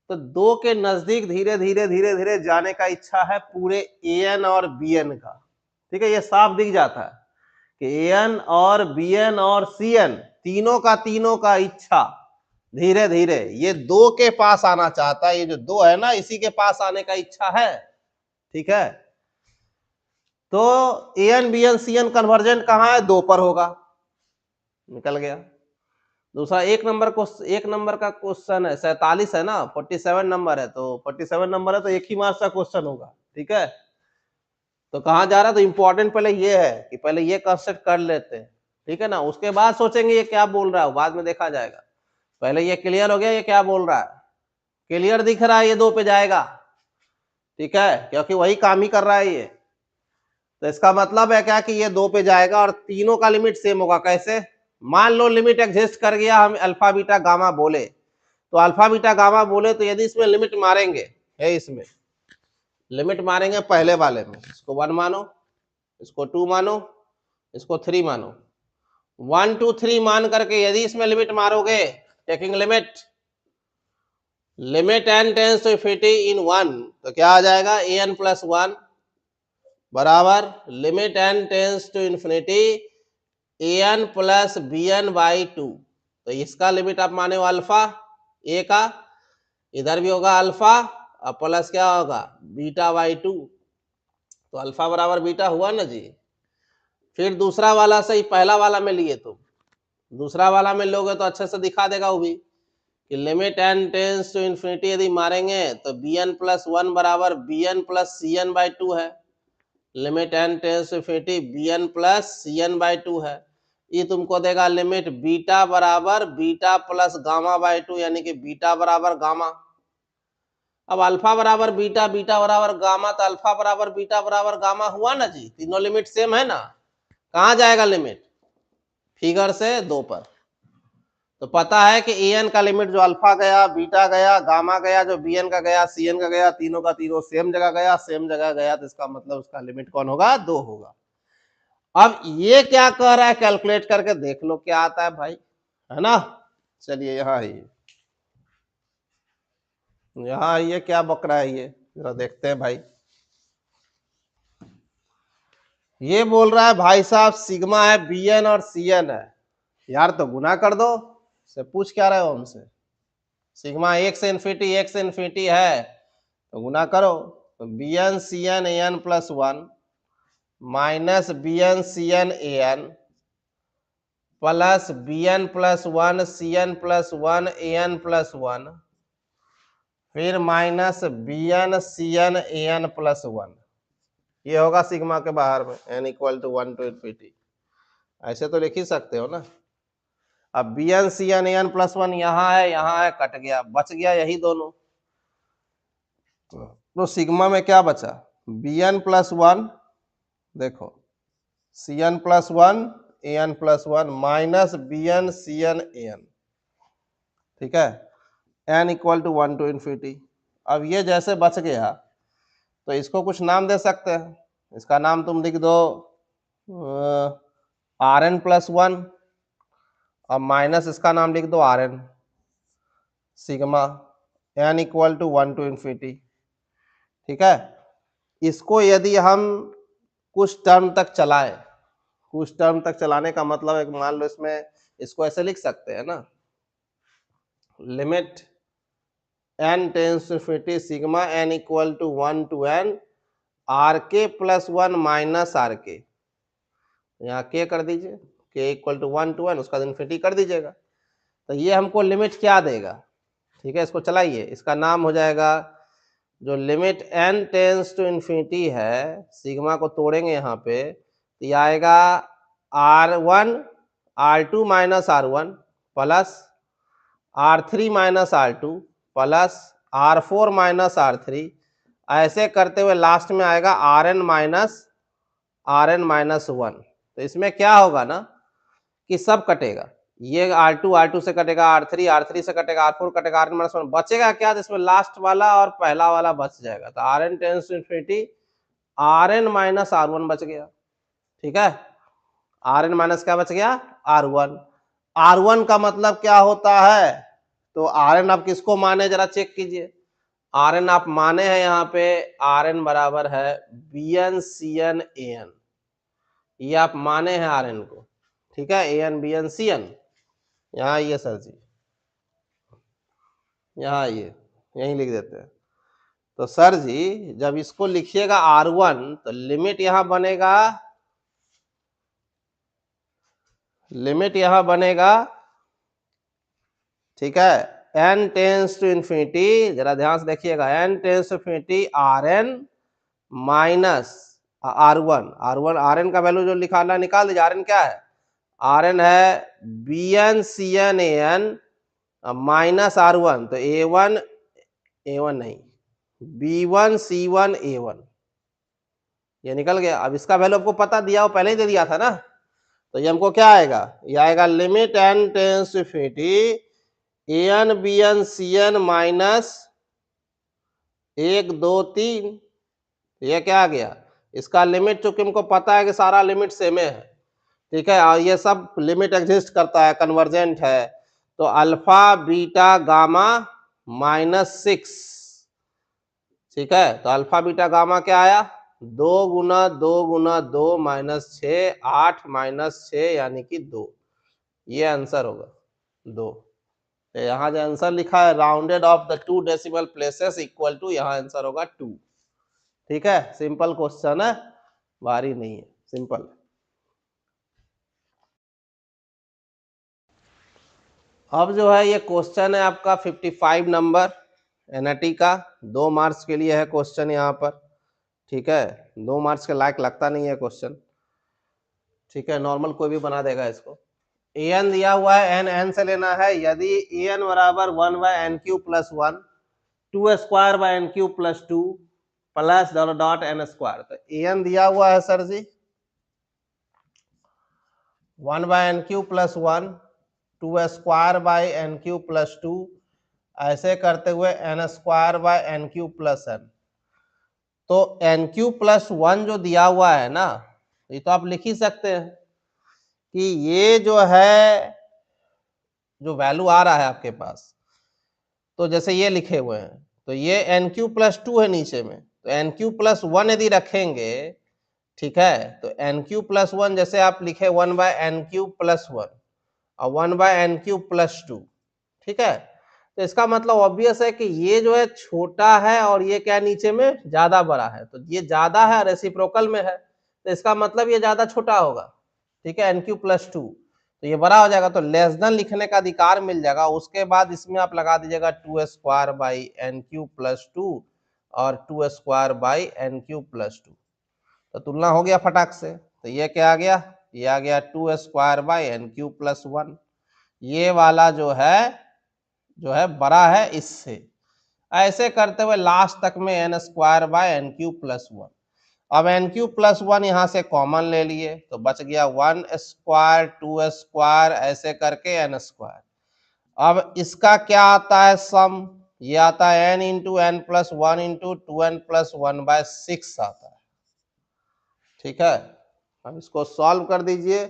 तो 2 के नजदीक धीरे धीरे जाने का इच्छा है पूरे AN और BN का, ठीक है, ये साफ दिख जाता है कि AN और BN और CN तीनों का इच्छा धीरे धीरे ये 2 के पास आना चाहता है, ये जो 2 है ना इसी के पास आने का इच्छा है, ठीक है। तो AN BN CN कन्वर्जेंट कहाँ है 2 पर होगा, निकल गया। दूसरा एक नंबर का क्वेश्चन है 47 है ना, 47 नंबर है, तो 47 नंबर है तो एक ही मार्क्स का क्वेश्चन होगा, ठीक है। तो कहाँ जा रहा है, तो इंपॉर्टेंट पहले ये है कि पहले ये कंसेप्ट कर लेते हैं, ठीक है ना, उसके बाद सोचेंगे ये क्या बोल रहा है, बाद में देखा जाएगा। पहले ये क्लियर हो गया ये क्या बोल रहा है, क्लियर दिख रहा है ये 2 पे जाएगा, ठीक है, क्योंकि वही काम ही कर रहा है ये। तो इसका मतलब है क्या कि ये 2 पे जाएगा और तीनों का लिमिट सेम होगा। कैसे, मान लो लिमिट एग्जिस्ट कर गया, हम अल्फा बीटा गामा बोले, तो अल्फा बीटा गामा बोले तो यदि इसमें लिमिट मारेंगे, है इसमें लिमिट मारेंगे पहले वाले में, इसको 1 मानो, इसको 2 मानो, इसको 3 मानो, 1 2 3 मान करके यदि इसमें लिमिट मारोगे, taking limit n tends to infinity in 1, तो क्या आ जाएगा an प्लस 1 बराबर limit n tends to infinity an plus bn/2। तो इसका लिमिट आप माने हो अल्फा a का, इधर भी होगा अल्फा और प्लस क्या होगा बीटा/2, तो अल्फा बराबर बीटा हुआ ना जी। फिर दूसरा वाला सही, पहला वाला में लिए तुम, दूसरा वाला में लोगे तो अच्छे से दिखा देगा वो भी कि limit n tends to infinity यदि मारेंगे तो bn प्लस 1 बराबर bn प्लस cn बाई 2 है। Limit n tends to infinity bn plus cn by 2 है। ये तुमको देगा लिमिट बीटा बराबर बीटा प्लस गामा बाई 2, यानी कि बीटा बराबर गामा। अब अल्फा बराबर बीटा, बीटा बराबर गामा, तो अल्फा बराबर बीटा बराबर गामा हुआ ना जी, तीनों लिमिट सेम है ना। कहाँ जाएगा लिमिट? फिगर से 2 पर। तो पता है कि एन का लिमिट जो अल्फा गया, बीटा गया, गामा गया, जो bn का गया, cn का गया, तीनों का तीनों सेम जगह गया, सेम जगह गया, तो इसका मतलब उसका लिमिट कौन होगा? 2 होगा। अब ये क्या कह रहा है, कैलकुलेट करके देख लो क्या आता है भाई, है ना। चलिए यहाँ आइए, यहाँ आइए, क्या बक रहा है ये जरा देखते हैं भाई। ये बोल रहा है भाई साहब सिग्मा है, bn और cn है। यार तो गुना कर दो, से पूछ क्या रहे हो हमसे? सिग्मा 1 से इन्फिनिटी है तो गुना करो, तो bn cn an plus 1 minus bn cn an plus bn plus 1 cn plus 1 an plus 1 फिर minus bn cn an plus 1। ये होगा सिग्मा के बाहर में n equal to 1 to infinity. ऐसे तो लिख ही सकते हो ना। अब bn cn an प्लस 1 यहाँ है, कट गया, बच गया यही दोनों। तो सिग्मा में क्या बचा? bn प्लस 1, देखो cn plus 1 an plus 1 minus bn cn an, ठीक है, n equal to 1 to infinity. अब ये जैसे बच गया तो इसको कुछ नाम दे सकते हैं। इसका नाम तुम लिख दो rn प्लस 1 और माइनस इसका नाम लिख दो rn, sigma n equal to 1 to infinity, ठीक है। इसको यदि हम कुछ टर्म तक चलाए, कुछ टर्म तक चलाने का मतलब है, मान लो इसमें इसको ऐसे लिख सकते हैं ना, limit n tends to infinity sigma n equal to 1 to n r k plus 1 minus r k, यहाँ के कर दीजिए, k equal to 1 to n, उसका इन्फिनिटी कर दीजिएगा। तो ये हमको लिमिट क्या देगा, ठीक है। इसको चलाइए, इसका नाम हो जाएगा, जो limit n tends to infinity है, सिग्मा को तोड़ेंगे यहाँ पे, तो ये आएगा r1 r2 minus r1 plus r3 minus r2 plus r4 minus r3, ऐसे करते हुए लास्ट में आएगा rn माइनस 1। तो इसमें क्या होगा ना कि सब कटेगा, ये r2 से कटेगा, r3 से कटेगा, r4 कटेगा, rn माइनस 1 बचेगा क्या? तो इसमें लास्ट वाला और पहला वाला बच जाएगा। तो rn tends to infinity rn minus r1 बच गया, ठीक है। rn माइनस क्या बच गया? r1। r1 का मतलब क्या होता है? तो rn आप किसको माने जरा चेक कीजिए। rn आप माने हैं यहाँ पे, rn बराबर है bn cn an, ये आप माने हैं rn को, ठीक है, an bn cn। यहाँ आइए सर जी, यहाँ आइए, यहीं लिख देते हैं। तो सर जी जब इसको लिखिएगा r1 तो लिमिट यहाँ बनेगा, लिमिट यहाँ बनेगा, ठीक है, n टेंस टू इन्फिनिटी, जरा ध्यान से देखिएगा, n tends to infinity rn minus rn का वैल्यू जो निकालना निकाल दीजिए। rn क्या है? rn है bn cn an minus r1, तो a1 नहीं, b1 c1 a1, ये निकल गया। अब इसका वैल्यू आपको पता दिया, वो पहले ही दे दिया था ना। तो ये हमको क्या आएगा? ये आएगा limit n tends to infinity an bn cn minus 1 2 3, ये क्या आ गया? इसका लिमिट चूंकि हमको पता है कि सारा लिमिट सेम है, ठीक है, और ये सब लिमिट एग्जिस्ट करता है, कन्वर्जेंट है, तो अल्फा बीटा गामा माइनस 6, ठीक है। तो अल्फा बीटा गामा क्या आया? 2 गुना 2 गुना 2 माइनस 6, 8 माइनस 6 यानी कि 2, ये आंसर होगा 2। तो यहाँ जो आंसर लिखा है rounded of the 2 decimal places equal to, यहाँ आंसर होगा 2, ठीक है, सिंपल क्वेश्चन है, भारी नहीं है, सिंपल। अब जो है ये क्वेश्चन है आपका 55 नंबर एनआईटी का, 2 मार्क्स के लिए है क्वेश्चन यहाँ पर। ठीक है, 2 मार्क्स के लायक लगता नहीं है क्वेश्चन। ठीक है, नॉर्मल कोई भी बना देगा इसको। एन दिया हुआ है, एन से लेना है। यदि एन बराबर 1 by n cube plus 1, 2 square by n cube plus 2 plus dot dot n square, तो एन दिया हुआ है sir ji 1 by n cube plus 1, 2 square by n cube plus 2, ऐसे करते हुए n square by n cube plus n. तो n cube plus 1 जो दिया हुआ है ना, ये तो आप लिख ही सकते हैं कि ये जो है जो वैल्यू आ रहा है आपके पास, तो जैसे ये लिखे हुए हैं, तो ये एन क्यूब प्लस 2 है नीचे में, तो एन क्यूब प्लस 1 यदि रखेंगे, ठीक है, तो एन क्यूब प्लस 1 जैसे आप लिखे 1 बाय एन क्यूब प्लस 1 और 1 बाय एन क्यूब प्लस 2, ठीक है, तो इसका मतलब ऑब्वियस है कि ये जो है छोटा है और ये क्या नीचे में ज्यादा बड़ा है, तो ये ज्यादा है रेसिप्रोकल में है, तो इसका मतलब ये ज्यादा छोटा होगा। ठीक है, एन क्यूब प्लस 2, तो ये बड़ा हो जाएगा, तो लेस देन लिखने का अधिकार मिल जाएगा। उसके बाद इसमें आप लगा दीजिएगा 2 square by n cube plus 2 और 2 square by n cube plus 2, तो तुलना हो गया फटाक से। तो ये क्या आ गया, ये आ गया 2 square by n cube plus 1, ये वाला जो है बड़ा है इससे। ऐसे करते हुए लास्ट तक में n square by n cube plus 1। अब एन क्यूब प्लस 1 यहां से कॉमन ले लिए, तो बच गया 1 स्क्वायर 2 स्क्वायर ऐसे करके एन स्क्वायर। अब इसका क्या आता है सम, ये आता है n into n plus 1 into 2n plus 1 by 6 आता है। ठीक है, अब इसको सॉल्व कर दीजिए,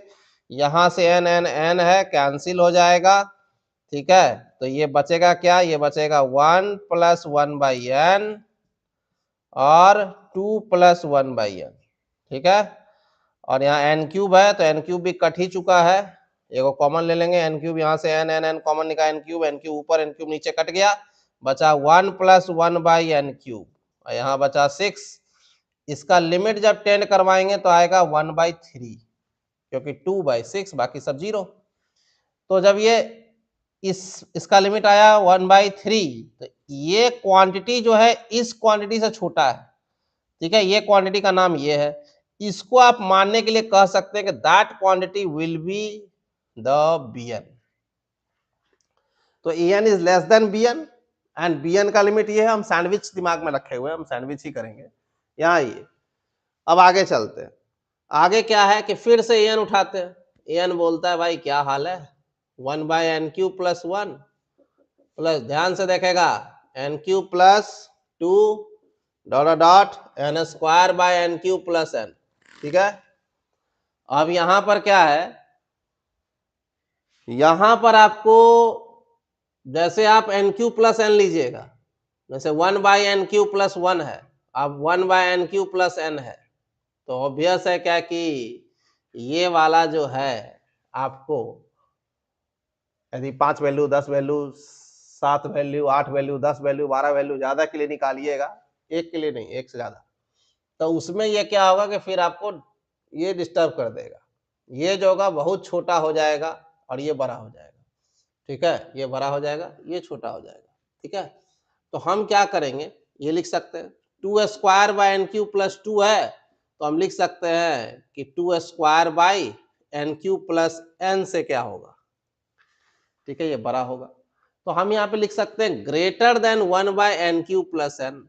यहां से एन एन एन है कैंसिल हो जाएगा। ठीक है, तो ये बचेगा क्या, ये बचेगा 1 प्लस 1 बाई एन और 2 प्लस 1 बाई एन। ठीक है, और यहाँ एन क्यूब है तो एन क्यूब भी कट ही चुका है, एगो कॉमन ले लेंगे, एन क्यूब यहाँ से एन एन एन कॉमन निकाल, एन क्यूब ऊपर एन क्यूब नीचे कट गया, बचा 1 प्लस 1 बाई एन क्यूब, और यहाँ बचा 6। इसका लिमिट जब टेंड करवाएंगे तो आएगा 1/3, क्योंकि 2/6 बाकी सब 0। तो जब ये इसका लिमिट आया 1/3, तो ये क्वांटिटी जो है इस क्वांटिटी से छोटा है। ठीक है, ये क्वांटिटी का नाम ये है, इसको आप मानने के लिए कह सकते हैं कि that quantity will be the bn। तो en is less then bn and bn का लिमिट ये है, हम सैंडविच दिमाग में रखे हुए हैं, हम सैंडविच ही करेंगे यहाँ ये। अब आगे चलते हैं, आगे क्या है कि फिर से en उठाते हैं। en बोलता है भाई क्या हाल है, 1 by n cube plus 1 plus, ध्यान से देखेगा, n cube plus 2 dot dot n square by n cube plus n. ठीक है, अब यहां पर क्या है, यहां पर आपको जैसे आप एन क्यूब प्लस एन लीजिएगा, जैसे 1 बाई एन क्यूब प्लस 1 है, अब 1 by n cube plus n है, तो ऑब्वियस है क्या कि ये वाला जो है आपको यदि 5 value 10 value 7 value 8 value 10 value 12 value ज्यादा के लिए निकालिएगा, एक के लिए नहीं, एक से ज्यादा, तो उसमें ये क्या होगा कि फिर आपको ये डिस्टर्ब कर देगा, ये जो होगा बहुत छोटा हो जाएगा और ये बड़ा हो जाएगा। ठीक है, ये बड़ा हो जाएगा, ये छोटा हो जाएगा। ठीक है, तो हम क्या करेंगे, ये लिख सकते हैं 2 square by n cube plus 2 है, तो हम लिख सकते हैं कि 2 square by n cube plus n से क्या होगा, ठीक है, ये बड़ा होगा। तो हम यहाँ पे लिख सकते हैं greater than 1 by n cube plus n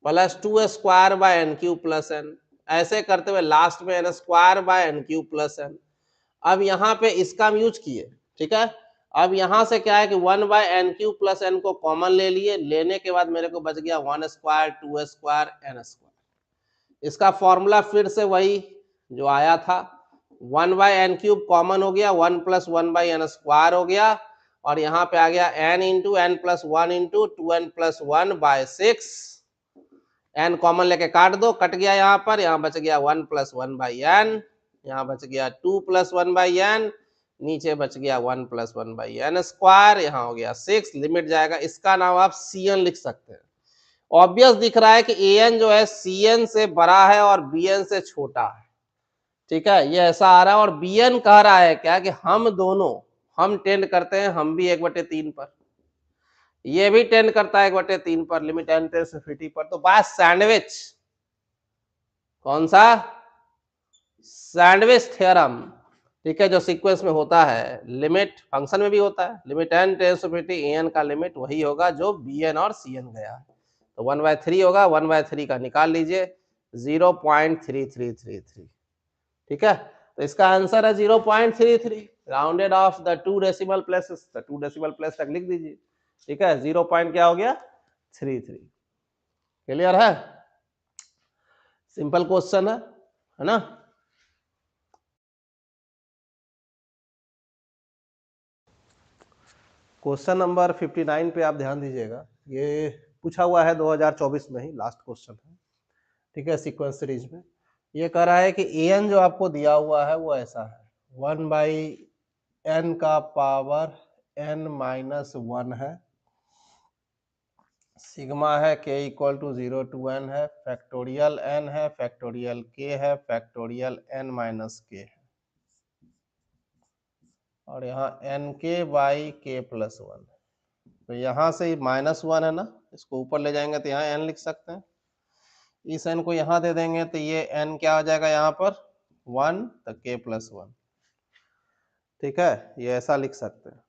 plus 2 square by n cube plus n, ऐसे करते हुए लास्ट में n square by n cube plus n. अब यहाँ पे इसका हम यूज किए। ठीक है, अब यहाँ से क्या है कि 1 by n cube plus n को कॉमन ले लिए, लेने के बाद मेरे को बच गया 1 स्क्वायर 2 स्क्वायर एन स्क्वायर। इसका फॉर्मूला फिर से वही जो आया था, 1 बाय एन क्यूब कॉमन हो गया, 1 प्लस 1 बाई एन स्क्वायर हो गया, और यहाँ पे आ गया n into n plus 1 into 2n plus 1 by 6। N common लेके काट दो, कट गया, यहाँ बच गया 1 प्लस 1 बाई एन, यहाँ बच गया 2 प्लस 1 बाई एन, नीचे बच गया 1 प्लस 1 बाई एन स्क्वायर, यहाँ हो गया 6, लिमिट जाएगा, इसका नाम आप Cn लिख सकते हैं। ऑब्वियस दिख रहा है कि an जो है cn से बड़ा है और bn से छोटा है, ठीक है, ये ऐसा आ रहा है। और bn कह रहा है क्या कि हम दोनों हम टेंड करते हैं, हम भी 1/3 पर, ये भी टेंड करता है 1/3 पर, limit n tends to infinity पर। तो बाय सैंडविच, कौन सा, सैंडविच थ्योरम, ठीक है, जो सीक्वेंस में होता है, लिमिट फंक्शन में भी होता है, limit n tends to infinity an का लिमिट वही होगा जो bn और cn गया है। तो 1/3 होगा, 1/3 का निकाल लीजिए, 0.3333, ठीक है। तो इसका आंसर है 0.33, rounded of the 2 decimal places, तो 2 डेसिमल प्लेस तक लिख दीजिए, ठीक है। 0 पॉइंट क्या हो गया, 33। क्लियर है, सिंपल क्वेश्चन है ना। क्वेश्चन नंबर 59 पे आप ध्यान दीजिएगा, ये पूछा हुआ है 2024 में ही, लास्ट क्वेश्चन है, ठीक है, सीक्वेंस सीरीज में। ये कह रहा है कि an जो आपको दिया हुआ है वो ऐसा है, 1/n का पावर n-1 है, सिग्मा है k equal to 0 to n है, फैक्टोरियल n है, फैक्टोरियल k है, फैक्टोरियल n-k है, और यहाँ nk/k+1। तो यहाँ से -1 है ना, इसको ऊपर ले जाएंगे तो यहाँ n लिख सकते हैं, इस n को यहाँ दे देंगे तो ये n क्या हो जाएगा यहाँ पर 1, तो k+1, ठीक है, ये ऐसा लिख सकते हैं।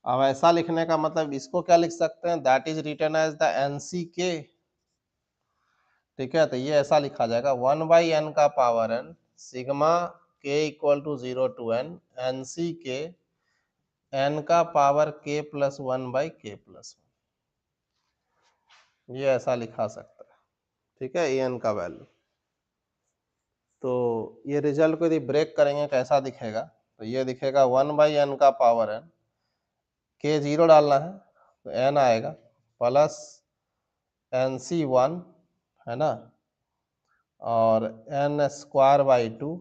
अब ऐसा लिखने का मतलब इसको क्या लिख सकते हैं, that is written as the nck, ठीक है। तो ये ऐसा लिखा जाएगा 1/n का power n sigma k equal to 0 to n nck n का पावर k+1/k+1, ये ऐसा लिखा सकता है, ठीक है, an का वैल्यू। तो ये रिजल्ट को यदि ब्रेक करेंगे कैसा दिखेगा, तो ये दिखेगा 1/n का पावर n, k 0 डालना है तो n आएगा, प्लस nc1 है ना, और n²/2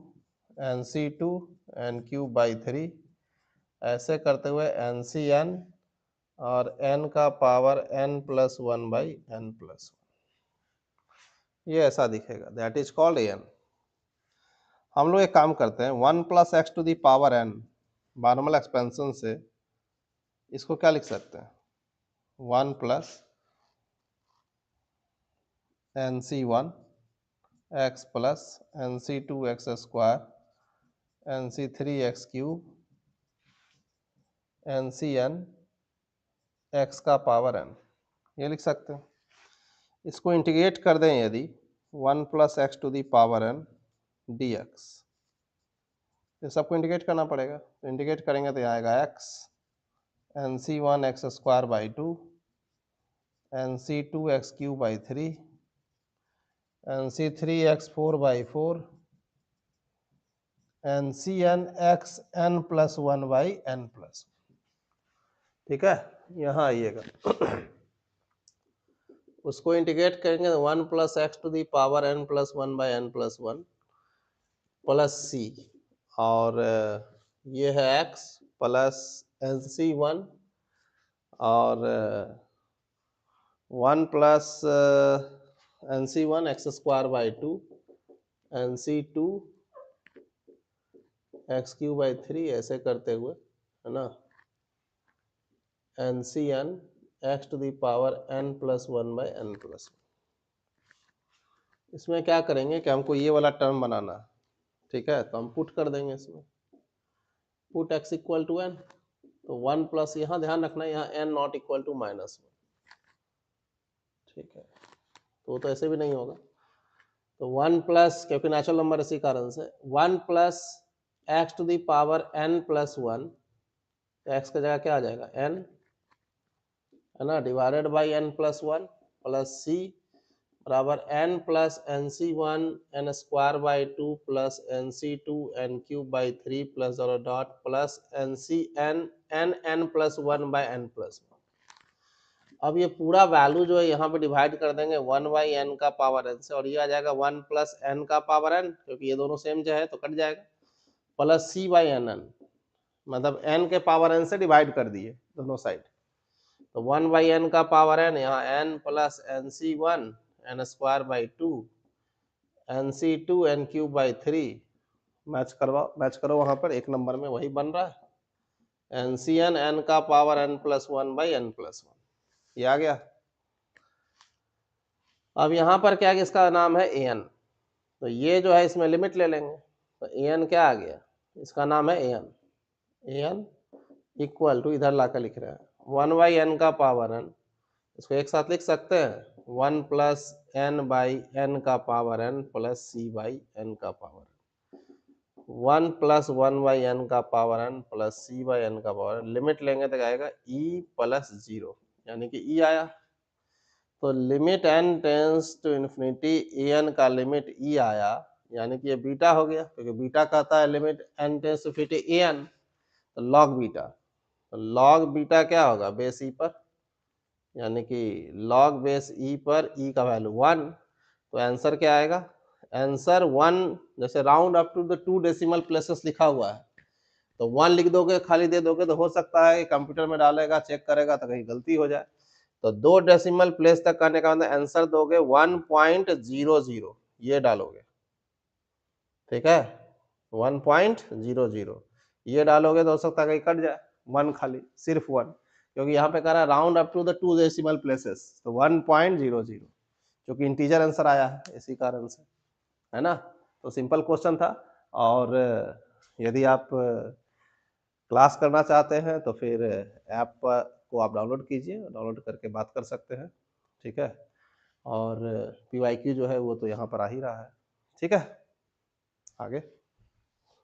nc2 n³/3, ऐसे करते हुए ncn और n का पावर n+1/n+1, ये ऐसा दिखेगा, दैट इज कॉल्ड an। हम लोग एक काम करते हैं, 1 + x⁴n बार्नोमियल एक्सपेंशन से इसको क्या लिख सकते हैं, 1 + nc1 x + nc2 x² nc3 x³ ncn x का पावर n, ये लिख सकते हैं। इसको इंटीग्रेट कर दें यदि 1 + x⁴n dx, ये सबको इंटीग्रेट करना पड़ेगा, तो इंटीग्रेट करेंगे तो आएगा x nc1 x² nc2 x³ nc3 x4/4 ncn x n+1/n+1, ठीक है। यहाँ आइएगा उसको इंटीग्रेट करेंगे तो 1 + x⁴n+1/n+1 प्लस c, और ये है x प्लस nc1 और 1 + nc1 x²/2 nc2 x³/3, ऐसे करते हुए है ना, ncn x⁴n+1/n+1। इसमें क्या करेंगे कि हमको ये वाला टर्म बनाना है, ठीक है, तो हम पुट कर देंगे इसमें, put x equal to n, तो 1 प्लस, यहाँ ध्यान रखना है यहाँ n नॉट इक्वल टू -1, ठीक है, तो ऐसे भी नहीं होगा। तो 1 प्लस, क्योंकि नेचुरल नंबर इसी कारण से 1 + x⁴n+1, तो x की जगह क्या आ जाएगा n, है ना, divided by n+1 plus c बराबर n + nc1 n² plus nc2 n³ plus dot plus ncn n+1/n+1। अब ये पूरा वैल्यू जो है यहाँ पे डिवाइड कर देंगे 1/n का पावर n से, और ये आ जाएगा 1 + n का पावर n, क्योंकि ये दोनों सेम जो है तो कट जाएगा, प्लस c/nn, मतलब n के पावर n से डिवाइड कर दिए दोनों साइड, तो 1/n का पावर n, यहाँ n plus nc1 n square by 2 nc2 n cube by 3, match करो वहां पर, एक नंबर में वही बन रहा है ncn n का power n plus 1/n plus 1, ये आ गया। अब यहाँ पर क्या, इसका नाम है an, तो ये जो है इसमें लिमिट ले लेंगे, तो an क्या आ गया, इसका नाम है an इक्वल टू, इधर लाकर लिख रहे हैं 1/n का पावर n, इसको एक साथ लिख सकते हैं 1 प्लस n बाई n का power n plus c by n का पावर 1 प्लस 1/n का power n plus c by n का पावर, लिमिट लेंगे तो आएगा e प्लस 0, यानी कि e आया। तो limit n tends to infinity an का लिमिट e आया, यानी कि ये बीटा हो गया, क्योंकि बीटा कहता है limit n tends to infinity an, तो लॉग बीटा, तो लॉग बीटा क्या होगा, बेस ई पर, यानी कि लॉग बेस ई पर ई का वैल्यू 1, तो आंसर क्या आएगा, आंसर 1, जैसे round up to the 2 decimal places लिखा हुआ है, तो 1 लिख दोगे, खाली दे दोगे, तो हो सकता है कंप्यूटर में डालेगा, चेक करेगा तो कहीं गलती हो जाए, तो 2 डेसिमल प्लेस तक करने का मतलब आंसर दोगे 1.00, ये डालोगे, ठीक है, 1.00 ये डालोगे तो हो सकता है कहीं कट जाए 1, खाली सिर्फ 1, क्योंकि यहाँ पे कह रहा है round up to the 2 decimal places, तो 1.00, क्योंकि इंटीजर आंसर आया है इसी कारण से, है ना। तो सिंपल क्वेश्चन था, और यदि आप क्लास करना चाहते हैं तो फिर ऐप को आप डाउनलोड कीजिए, डाउनलोड करके बात कर सकते हैं, ठीक है, और PYQ जो है वो तो यहाँ पर आ ही रहा है, ठीक है, आगे